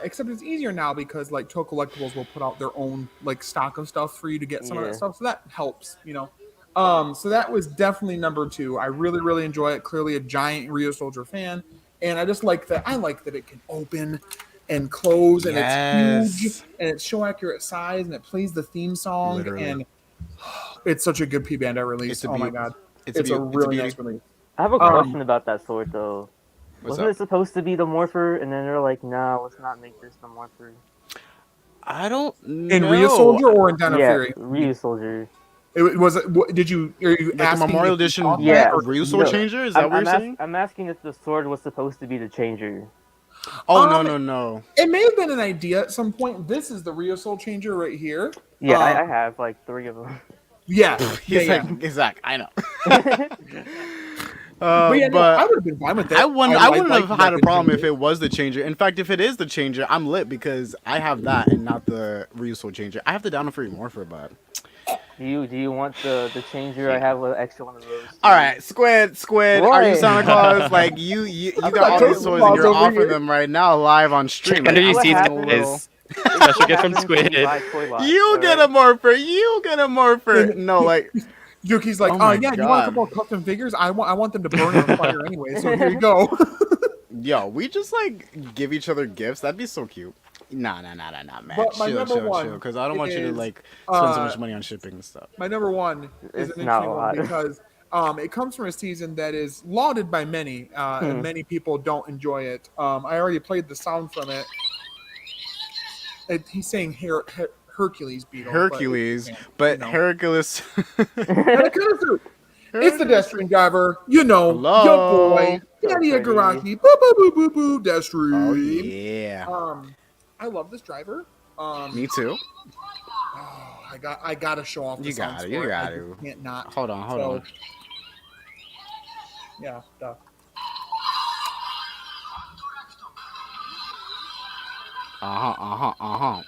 Except it's easier now because like Toku Collectibles will put out their own like stock of stuff for you to get some of that Yeah. stuff. So that helps, you know. So that was definitely number 2. I really, really enjoy it. Clearly a giant Rio Soldier fan. And I just like that. I like that it can open and close, and it's huge, and it's show accurate size, and it plays the theme song, Literally. and it's such a good P Bandai release. It's a Oh my beaut. god, It's a it's a beaut. It's a really beauty. nice release. I have a question about that sword though. What's Wasn't up? it supposed to be the Morpher? And then they're like, nah, let's not make this the Morpher. I don't know. In Rio Soldier or in Den of Yeah, Fury? Ryu Soldier. It was. Did you? Are you Like a asking Memorial if you Edition thought that, Yeah. or- Ryu Sword No. Changer? Is that what you're saying? I'm asking if the sword was supposed to be the changer. Oh, Um, no. It may have been an idea at some point. This is the Rio Soul Changer right here. Yeah, Um, I have like 3 of them. Yeah, He's yeah, like, Zach, I know. But yeah, no, I but would have been fine with that. I wouldn't have like had a the problem if changer. it was the changer. In fact, if it is the changer, I'm lit because I have that and not the Ryu Sword Changer. I have the Down and Free Morpher, but Do you want the changer? I have an extra one of those. all right, Squid, are you What? Santa Claus? Like you got all Toku these toys and Claus you're over offering here. them right now live on stream. Under you What see happened is special gift from Happens when Squid. you buy toy lots, You get a alright? morpher. You get a morpher. No, like Yuki's like, Oh my yeah, you want a God. couple of custom figures? I want them to burn in a fire anyway. So here you go. yo, we just like give each other gifts. That'd be so cute. Nah, man. But my number one chill. Because I don't want you to is, like spend so uh, much money on shipping and stuff. My number 1 is It's an not interesting a one lot. because it comes from a season that is lauded by many, and many people don't enjoy it. I already played the sound from it. He's saying Hercules beetle. Hercules, but but you know. Hercules. It's the Deathstream driver, you know, Hello. your boy, Daddy So pretty. Igarashi, boo boo boo boo boo, Deathstream. Oh yeah. I love this driver. Me too. I gotta show off. The You sounds got it. for You it. got I it. just can't not. Hold on. Yeah, duh.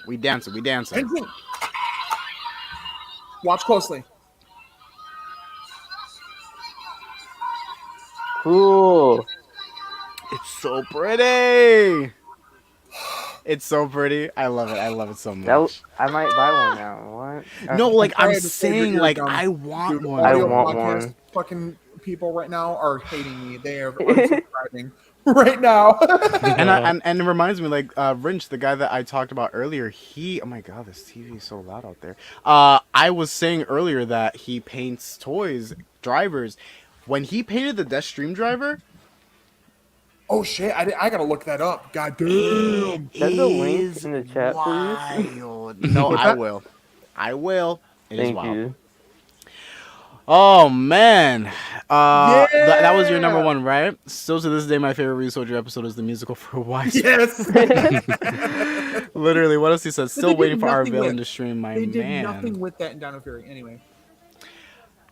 We dancing. Engine. Watch closely. Cool. It's so pretty. It's so pretty. I love it so much. I might buy one now. What? No, like sorry I'm to say that saying, you're like dumb. I want Dude, one. I audio want podcast one. Fucking people right now are hating me. They are unsubscribing right now. And it reminds me, like Rinch, the guy that I talked about earlier. Oh my god, this TV is so loud out there. I was saying earlier that he paints toys, drivers. When he painted the Deathstream driver, Oh shit! I gotta look that up. God damn. Send the link is in the chat, please. wild. No, What's I that? will. It is Thank wild. you. Oh man, that was your number Yeah! one, right? Still to this day, my favorite Read Soldier episode is the musical for Wise. Yes. Literally, what else he said? But Still they waiting did for our nothing villain with. to stream. My They did man, nothing with that in Dino Fury. Anyway,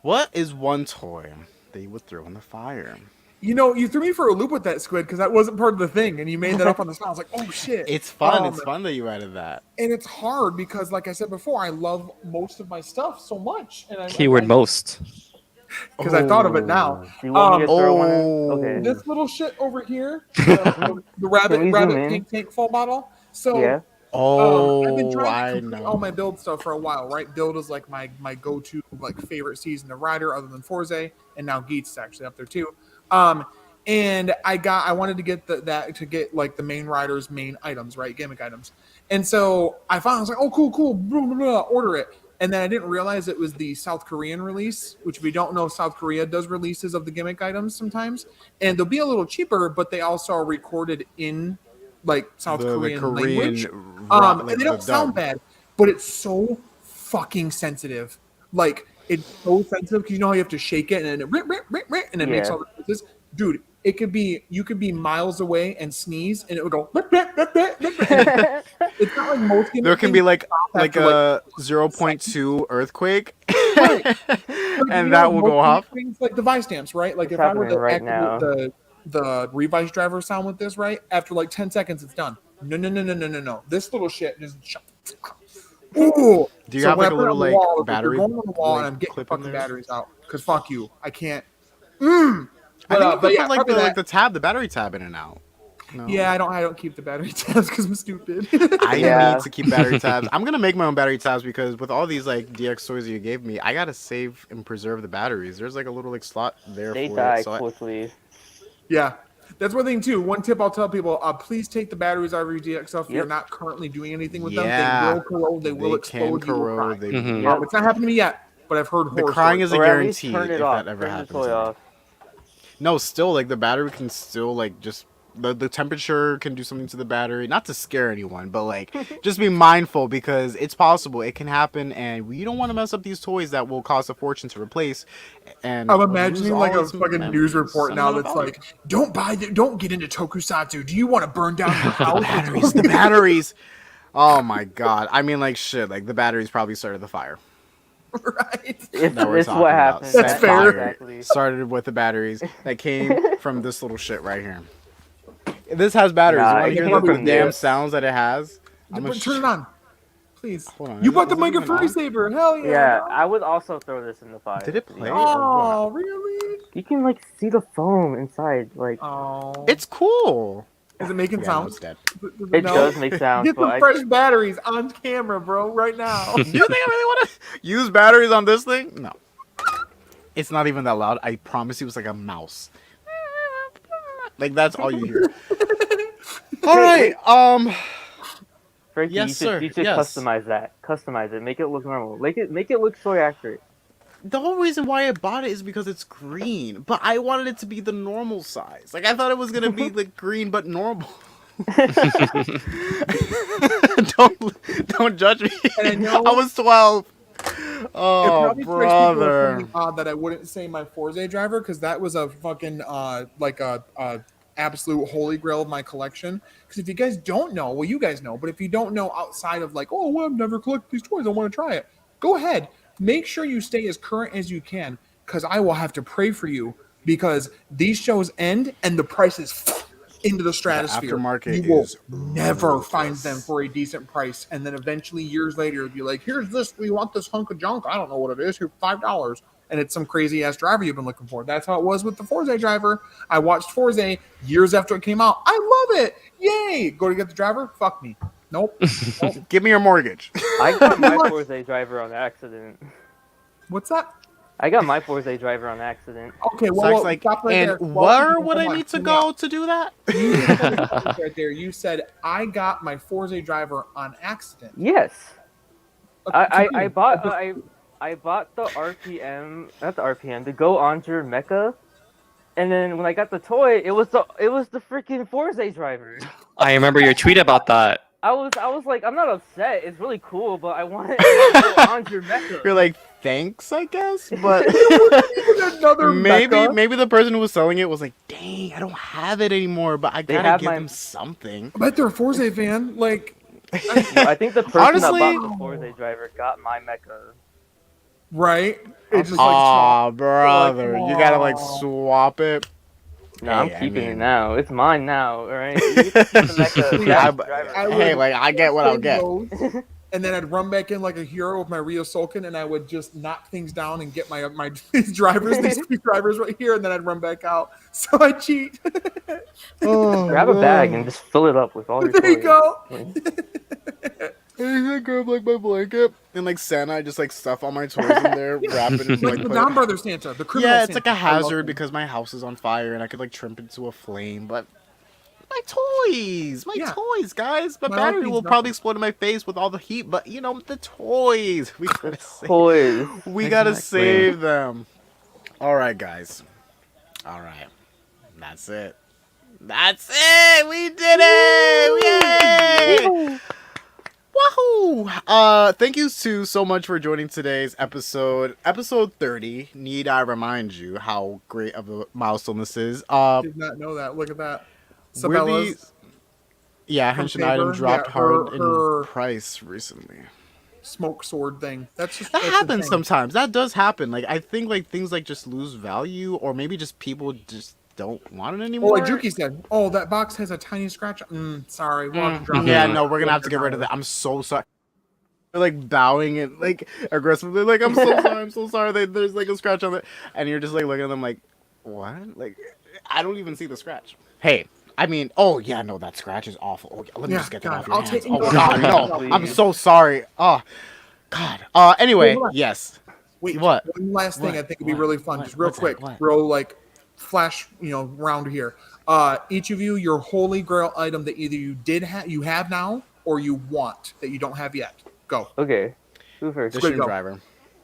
what is one toy that you would throw in the fire? you threw me for a loop with that, Squid, because that wasn't part of the thing, and you made that up on the spot. I was like, oh shit. It's fun. It's fun that you added that. And it's hard because, like I said before, I love most of my stuff so much, and Keyword most. because I thought of it now. Do you want me to throw one in? Oh. Okay. This little shit over here, the rabbit we zoom in? tank full bottle. So Yeah. I've been Oh, trying to I complete know. all my build stuff for a while, right? Build is like my go-to like favorite season of Rider other than Forze, and now Geet's actually up there too. And I wanted to get that to get like the main Rider's main items, right? Gimmick items. And so I finally was like, oh cool, blah, blah, blah, order it. And then I didn't realize it was the South Korean release, which if you don't know, South Korea does releases of the gimmick items sometimes, and they'll be a little cheaper, but they also are recorded in like South The Korean language. like, And they don't the sound dub. bad, but it's so fucking sensitive. Like it's so sensitive because you know how you have to shake it and then and it makes Yeah. all the noises. Dude, you could be miles away and sneeze and it would go. It's not like most games. There can be like after, a 0.2 earthquake, Right. and that will go off. Things like device stamps, right? Like It's if I were happening to right activate the Revice driver sound with this, right? After like 10 seconds, it's done. No. This little shit just. Ooh. Do you have when like I a put it little on the like wall, if battery? You're going on the wall, like, and I'm getting clip in fucking there? batteries out. Because fuck you, I can't. I think you could yeah, put like probably that. the tab, the battery tab in and out. No. Yeah, I don't keep the battery tabs because I'm stupid. I Yeah. need to keep battery tabs. I'm gonna make my own battery tabs because with all these like DX toys you gave me, I gotta save and preserve the batteries. There's like a little like slot there They for die it. So quickly. Yeah. That's one thing too. One tip I'll tell people: please take the batteries out of your DX stuff. If you're Yep. not currently doing anything with Yeah. them, they will corrode. They will explode. Can You will corrode. cry. They, Mhm. It's not happened to me yet, but I've heard The horror crying stories. is a Or at least guarantee turn it if off. that ever Turn the happens. toy to me. off. No, still like the battery can still like just the temperature can do something to the battery. Not to scare anyone, but like just be mindful because it's possible. It can happen, and we don't want to mess up these toys that will cost a fortune to replace. And I'm lose imagining all like a its fucking mem- news report now sentimental that's value. like, don't get into tokusatsu. Do you want to burn down your the house? batteries, the batteries. Oh my god! I mean, like shit. Like the batteries probably started the fire. Right? It's That we're what talking about. happens. That's Set fair. fire. Exactly. Started with the batteries that came from this little shit right here. This has batteries. Nah, You want it to hear can't the be damn this. sounds that it has? Turn it on, please. Hold on, You is bought the it Mega even Furry on? Saber. Hell yeah. Yeah, dog. I would also throw this in the fire. Did it to be play? honest. Oh, really? You can like see the foam inside. Like Oh. It's cool. Is it making Yeah, no, sounds? it's dead. it No. does make sounds, Get but some fresh batteries on camera, bro, right now. You think I really want to use batteries on this thing? No. It's not even that loud. I promise you, it's like a mouse. Like that's all you hear. All right. Frankie, Yes, you sir. should Yes. customize that. Customize it. Make it look normal. Make it look story accurate. The whole reason why I bought it is because it's green, but I wanted it to be the normal size. Like I thought it was gonna be like green but normal. don't judge me. And I know- I was 12. It Oh, probably strikes people as brother. something odd that I wouldn't say my Forza driver because that was a fucking like a absolute holy grail of my collection. Because if you guys don't know, well, you guys know, but if you don't know outside of like, oh, well, I've never collected these toys, I want to try it. Go ahead, make sure you stay as current as you can, because I will have to pray for you because these shows end and the prices into the stratosphere. aftermarket You will is never find ruthless. them for a decent price, and then eventually years later, you'll be like, "Here's this. We want this hunk of junk. I don't know what it is. Here, $5." And it's some crazy ass driver you've been looking for. That's how it was with the Forza driver. I watched Forza years after it came out. I love it. Yay! Go to get the driver. Fuck me. Nope. Nope. Give me your mortgage. I got my Forza driver on accident. What's that? I got my Forza driver on accident. Okay, well, Zach's well like, stop right and there. where Well, would I hold on, need to hear me out. go to do that? You just said something right there. You said I got my Forza driver on accident. Yes. I Continue. bought the RPM, not the RPM, the Go Onter Mecha, and then when I got the toy, it was the freaking Forza driver. I remember your tweet about that. I was like, I'm not upset. It's really cool, but I want to on your mecha. You're like, thanks, I guess, but Even another mecha. maybe the person who was selling it was like, dang, I don't have it anymore, but I They gotta have give my- them something. I bet they're a Forza fan. Like, No, I think the person Honestly- that bought the Forza driver got my mecha. right? It just like, Aw, brother, you gotta like aw. swap it. No, Hey, I'm I keeping it mean- now. It's mine now, alright? You can keep the mecha. Yeah, That's the driver. I Hey, would- like I get what I'll save get. those, and then I'd run back in like a hero with my Rio Sulkin, and I would just knock things down and get my these drivers, these drivers right here, and then I'd run back out. So I cheat. Oh, Grab a bag man. and just fill it up with all your There you toys. go. I grab like my blanket and like Santa, I just like stuff all my toys in there, wrap it in Like like the put- Don Brother Santa, the criminal Yeah, it's like Santa. a I love hazard him. because my house is on fire and I could like trim it to a flame, but my toys, Yeah. toys, guys. My My battery life will means probably nothing. explode in my face with all the heat, but you know the toys. We gotta save, Toys. we gotta Exactly. save them. All right, guys. All right, that's it. That's it. We did it! Yay! Wahoo! Thank you so much for joining today's episode 30. Need I remind you how great of a milestone this is? Did not know that. Look at that. We're the Sabella's from Henshin item Saber. dropped Yeah, hard her in price recently. smoke sword thing. That's just That that's happens insane. sometimes. That does happen. Like I think like things like just lose value, or maybe just people just don't want it Oh, anymore. like Jyuki said. Oh, that box has a tiny scratch. Sorry, we'll have to drop Yeah, it. no, we're gonna have to get rid of that. I'm so sorry. They're like bowing and like aggressively, like I'm so sorry, I'm so sorry. There's like a scratch on it, and you're just like looking at them like, what? Like I don't even see the scratch. Hey, I mean, oh yeah, no, that scratch is awful. Oh, yeah, let me Yeah, just get that God, off your I'll hands. take- Oh no, God, no, no, please. I'm so sorry. Oh God. Anyway, hold on. yes. Wait, What? one last thing What? I think would be What? really fun, What? just real What's that? quick, What? real like flash, round here. Each of you, your holy grail item that either you have now, or you want that you don't have yet. Go. Okay. Who first? The Squid stream go. driver.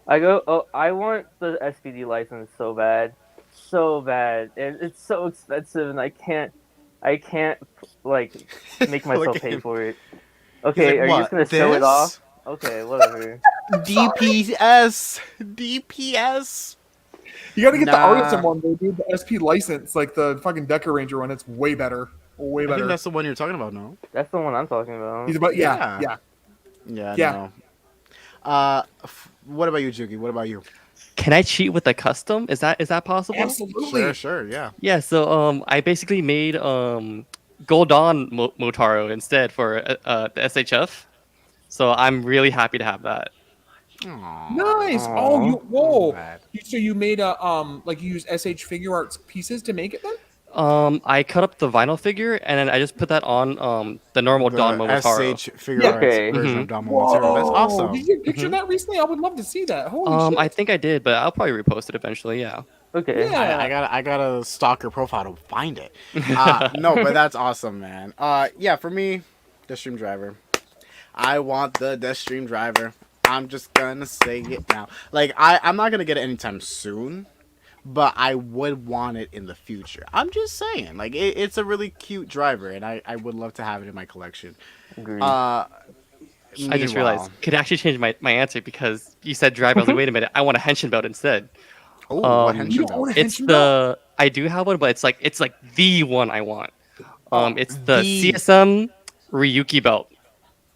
I go. Oh, I want the SPD license so bad, so bad. It's so expensive, and I can't like make myself Look at pay him. for it. He's Okay, like, are you "What, just gonna show it this?" off? Okay, whatever. DPS. You got to get the Nah. artisan one, though, dude. The SP license, like the fucking Decker Ranger one. It's way better. Way I think better. that's the one you're talking about, no? That's the one I'm talking about. He's about yeah, Yeah. yeah. Yeah, Yeah. no. What about you, Jyuki? What about you? Can I cheat with a custom? Is that possible? Absolutely. Sure, yeah. Yeah. So I basically made Goldon Motaro instead for the SHF. So I'm really happy to have that. Aw. Nice. Aw. Oh, you whoa. Bad. So you made a like you used SH Figure Arts pieces to make it then? I cut up the vinyl figure and then I just put that on the normal Don The Momotaro. SH figure Yeah. arts Okay. version Mhm. of Don Momotaro. That's awesome. Did you picture that recently? I would love to see that. Holy shit. I think I did, but I'll probably repost it eventually. Yeah. Okay. Yeah. I gotta stalk your profile to find it. No, but that's awesome, man. Yeah, for me, the stream driver. I want the Death Stream driver. I'm just gonna say it now. Like I'm not gonna get it anytime soon, but I would want it in the future. I'm just saying, like it's a really cute driver, and I would love to have it in my collection. Agreed. I just realized could actually change my answer because you said driver. I was like, wait a minute, I want a henshin belt instead. Oh, what You henshin don't belt? own a It's henshin belt? I do have one, but it's like the one I want. It's the The- CSM Ryuki belt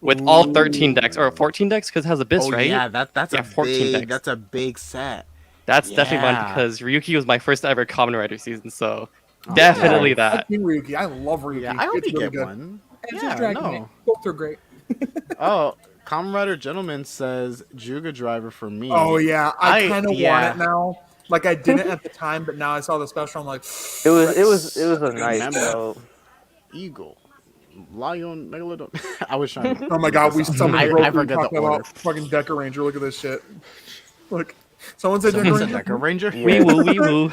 with all 13 decks or 14 decks because it has Abyss, Oh right? yeah, that's Yeah, a 14 big. decks. That's a big set. That's definitely one Yeah. because Ryuki was my first ever Kamen Rider season, so definitely I that. think Ryuki. I love Ryuki. Yeah, I hope It's you really get good. one. It's Yeah, just Dragon no. Man. Both are great. Oh, Kamen Rider Gentleman says Juga driver for me. Oh yeah, I I- kind of yeah. want it now. Like I didn't at the time, but now I saw the special. I'm like, it was a nice Remember. belt. Eagle, Lion, Megalodon. I was trying. To oh my god, we summoned I Roku forget the talking order. about fucking Decker Ranger. Look at this shit. Look, someone said Someone Decker said Ranger. Decker Ranger. Yeah. Wee woo, wee woo.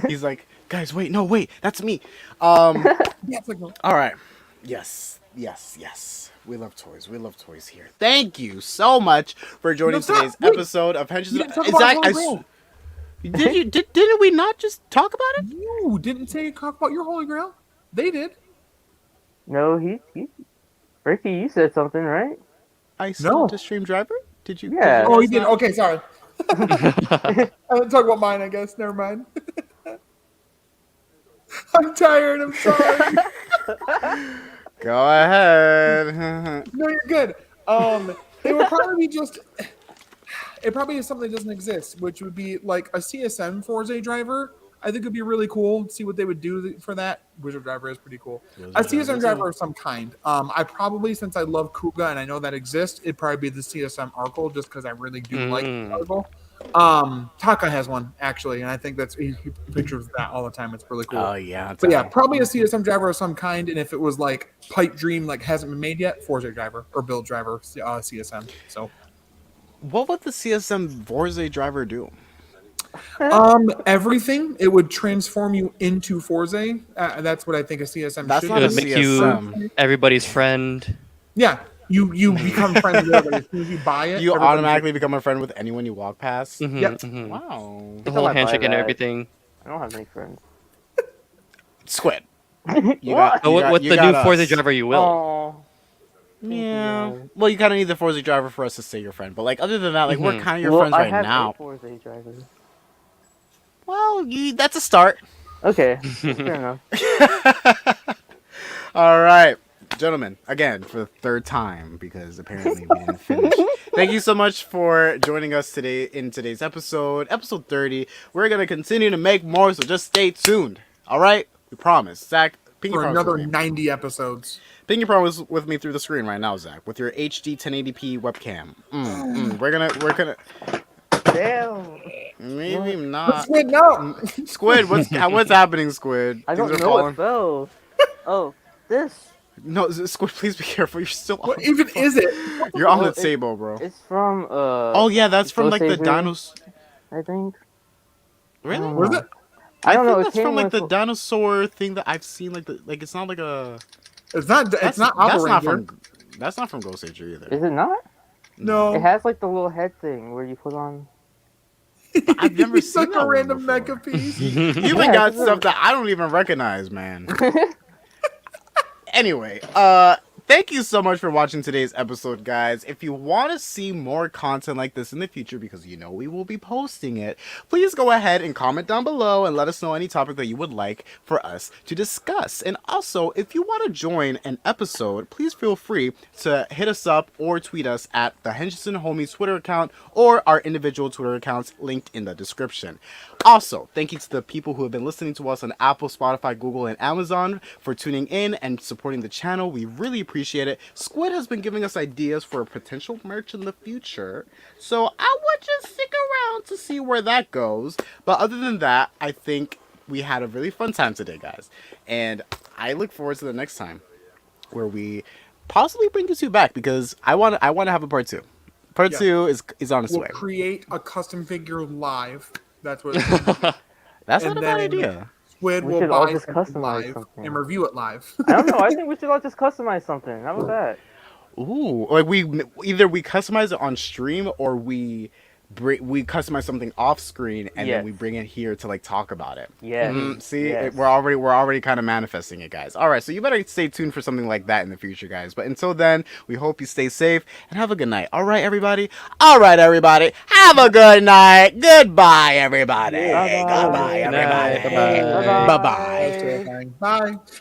He's like, guys, wait, no, wait, that's me. Yeah, it's like, All right. Yes. We love toys. We love toys here. Thank you so much for joining No, stop. today's Wait. episode of Henshins. You didn't talk Is about that- Holy I Grail. didn't we not just talk about it? You didn't say talk about your Holy Grail. They did. No, he Ricky, you said something, right? I said No. to stream driver. Did you? Yeah. Oh, he guys did. not- Okay, sorry. I didn't talk about mine, I guess. Never mind. I'm tired. I'm sorry. Go ahead. No, you're good. It would probably be just. It probably is something that doesn't exist, which would be like a CSM Forza driver. I think it'd be really cool to see what they would do for that. Wizard driver is pretty cool. A CSM driver of some kind. I probably, since I love Kuga and I know that exists, it'd probably be the CSM Arkle just because I really do like Arkle. Taka has one actually, and I think that's he pictures that all the time. It's really cool. Oh yeah. But yeah, probably a CSM driver of some kind, and if it was like Pipe Dream, like hasn't been made yet, Forza driver or Build driver, CSM. So, What would the CSM Forza driver do? everything. It would transform you into Forza. That's what I think a CSM That's should not It a would do. make you CSM. everybody's friend. Yeah, you become friends with everybody as soon as you buy it. You everybody- automatically become a friend with anyone you walk past. Mhm, Yep. mhm. Wow. The whole I buy handshake and that. everything. I don't have any friends. Squid. You What? But with you the got new us. Forza driver, you will. Oh. Yeah. you. Well, you kind of need the Forza driver for us to say your friend. But like, other than that, like we're Mhm. kind of your Well, friends I right have now. a Forza driver. Well, that's a start. Okay, fair enough. All right, gentlemen. Again, for the third time because apparently we didn't finish. Thank you so much for joining us today in today's episode 30. We're gonna continue to make more, so just stay tuned. All right, we promise. Zach, ping your for promise another with me. 90 episodes. Ping your promise with me through the screen right now, Zach, with your HD 1080p webcam. We're gonna. Damn. Maybe What? not. Squid, no. Squid, what's happening, Squid? I Things don't are know falling. what fell. Oh, this. No, Squid, please be careful. You're still. What even is it? You're on Well, the table, bro. It's from Oh yeah, that's from like the Ghost Savior, dinos. I think. Really? don't What is know. it? I don't think know. It that's came from like with, the dinosaur thing that I've seen. Like it's not like a. It's not. It's not That's Alpha not Ranger. from. That's not from Ghost Age either. Is it not? No. It has like the little head thing where you put on. I've never It's seen like that a one random before. mecha piece. You even Yeah, got it's a- stuff that I don't even recognize, man. Anyway, thank you so much for watching today's episode, guys. If you want to see more content like this in the future, because you know we will be posting it, please go ahead and comment down below and let us know any topic that you would like for us to discuss. And also, if you want to join an episode, please feel free to hit us up or tweet us at the Henderson Homies Twitter account or our individual Twitter accounts linked in the description. Also, thank you to the people who have been listening to us on Apple, Spotify, Google, and Amazon for tuning in and supporting the channel. We really appreciate it. Squid has been giving us ideas for a potential merch in the future, so I would just stick around to see where that goes. But other than that, I think we had a really fun time today, guys, and I look forward to the next time where we possibly bring you two back because I want to have a part two. Part Yeah. two is on its We'll way. create a custom figure live. That's what. That's and not a bad then- idea. Squid We will should all buy just something customize live something. and review it live. I don't know. I think we should all just customize something. How about that? Ooh, like we customize it on stream or we customize something off screen and then we Yes. bring it here to like talk about it. Yes. See, Yes. we're already kind of manifesting it, guys. All right, so you better stay tuned for something like that in the future, guys. But until then, we hope you stay safe and have a good night. All right, everybody. All right, everybody. Have a good night. Goodbye, everybody. Bye-bye. Goodbye, Good night. everybody. Bye-bye. Bye bye. Bye.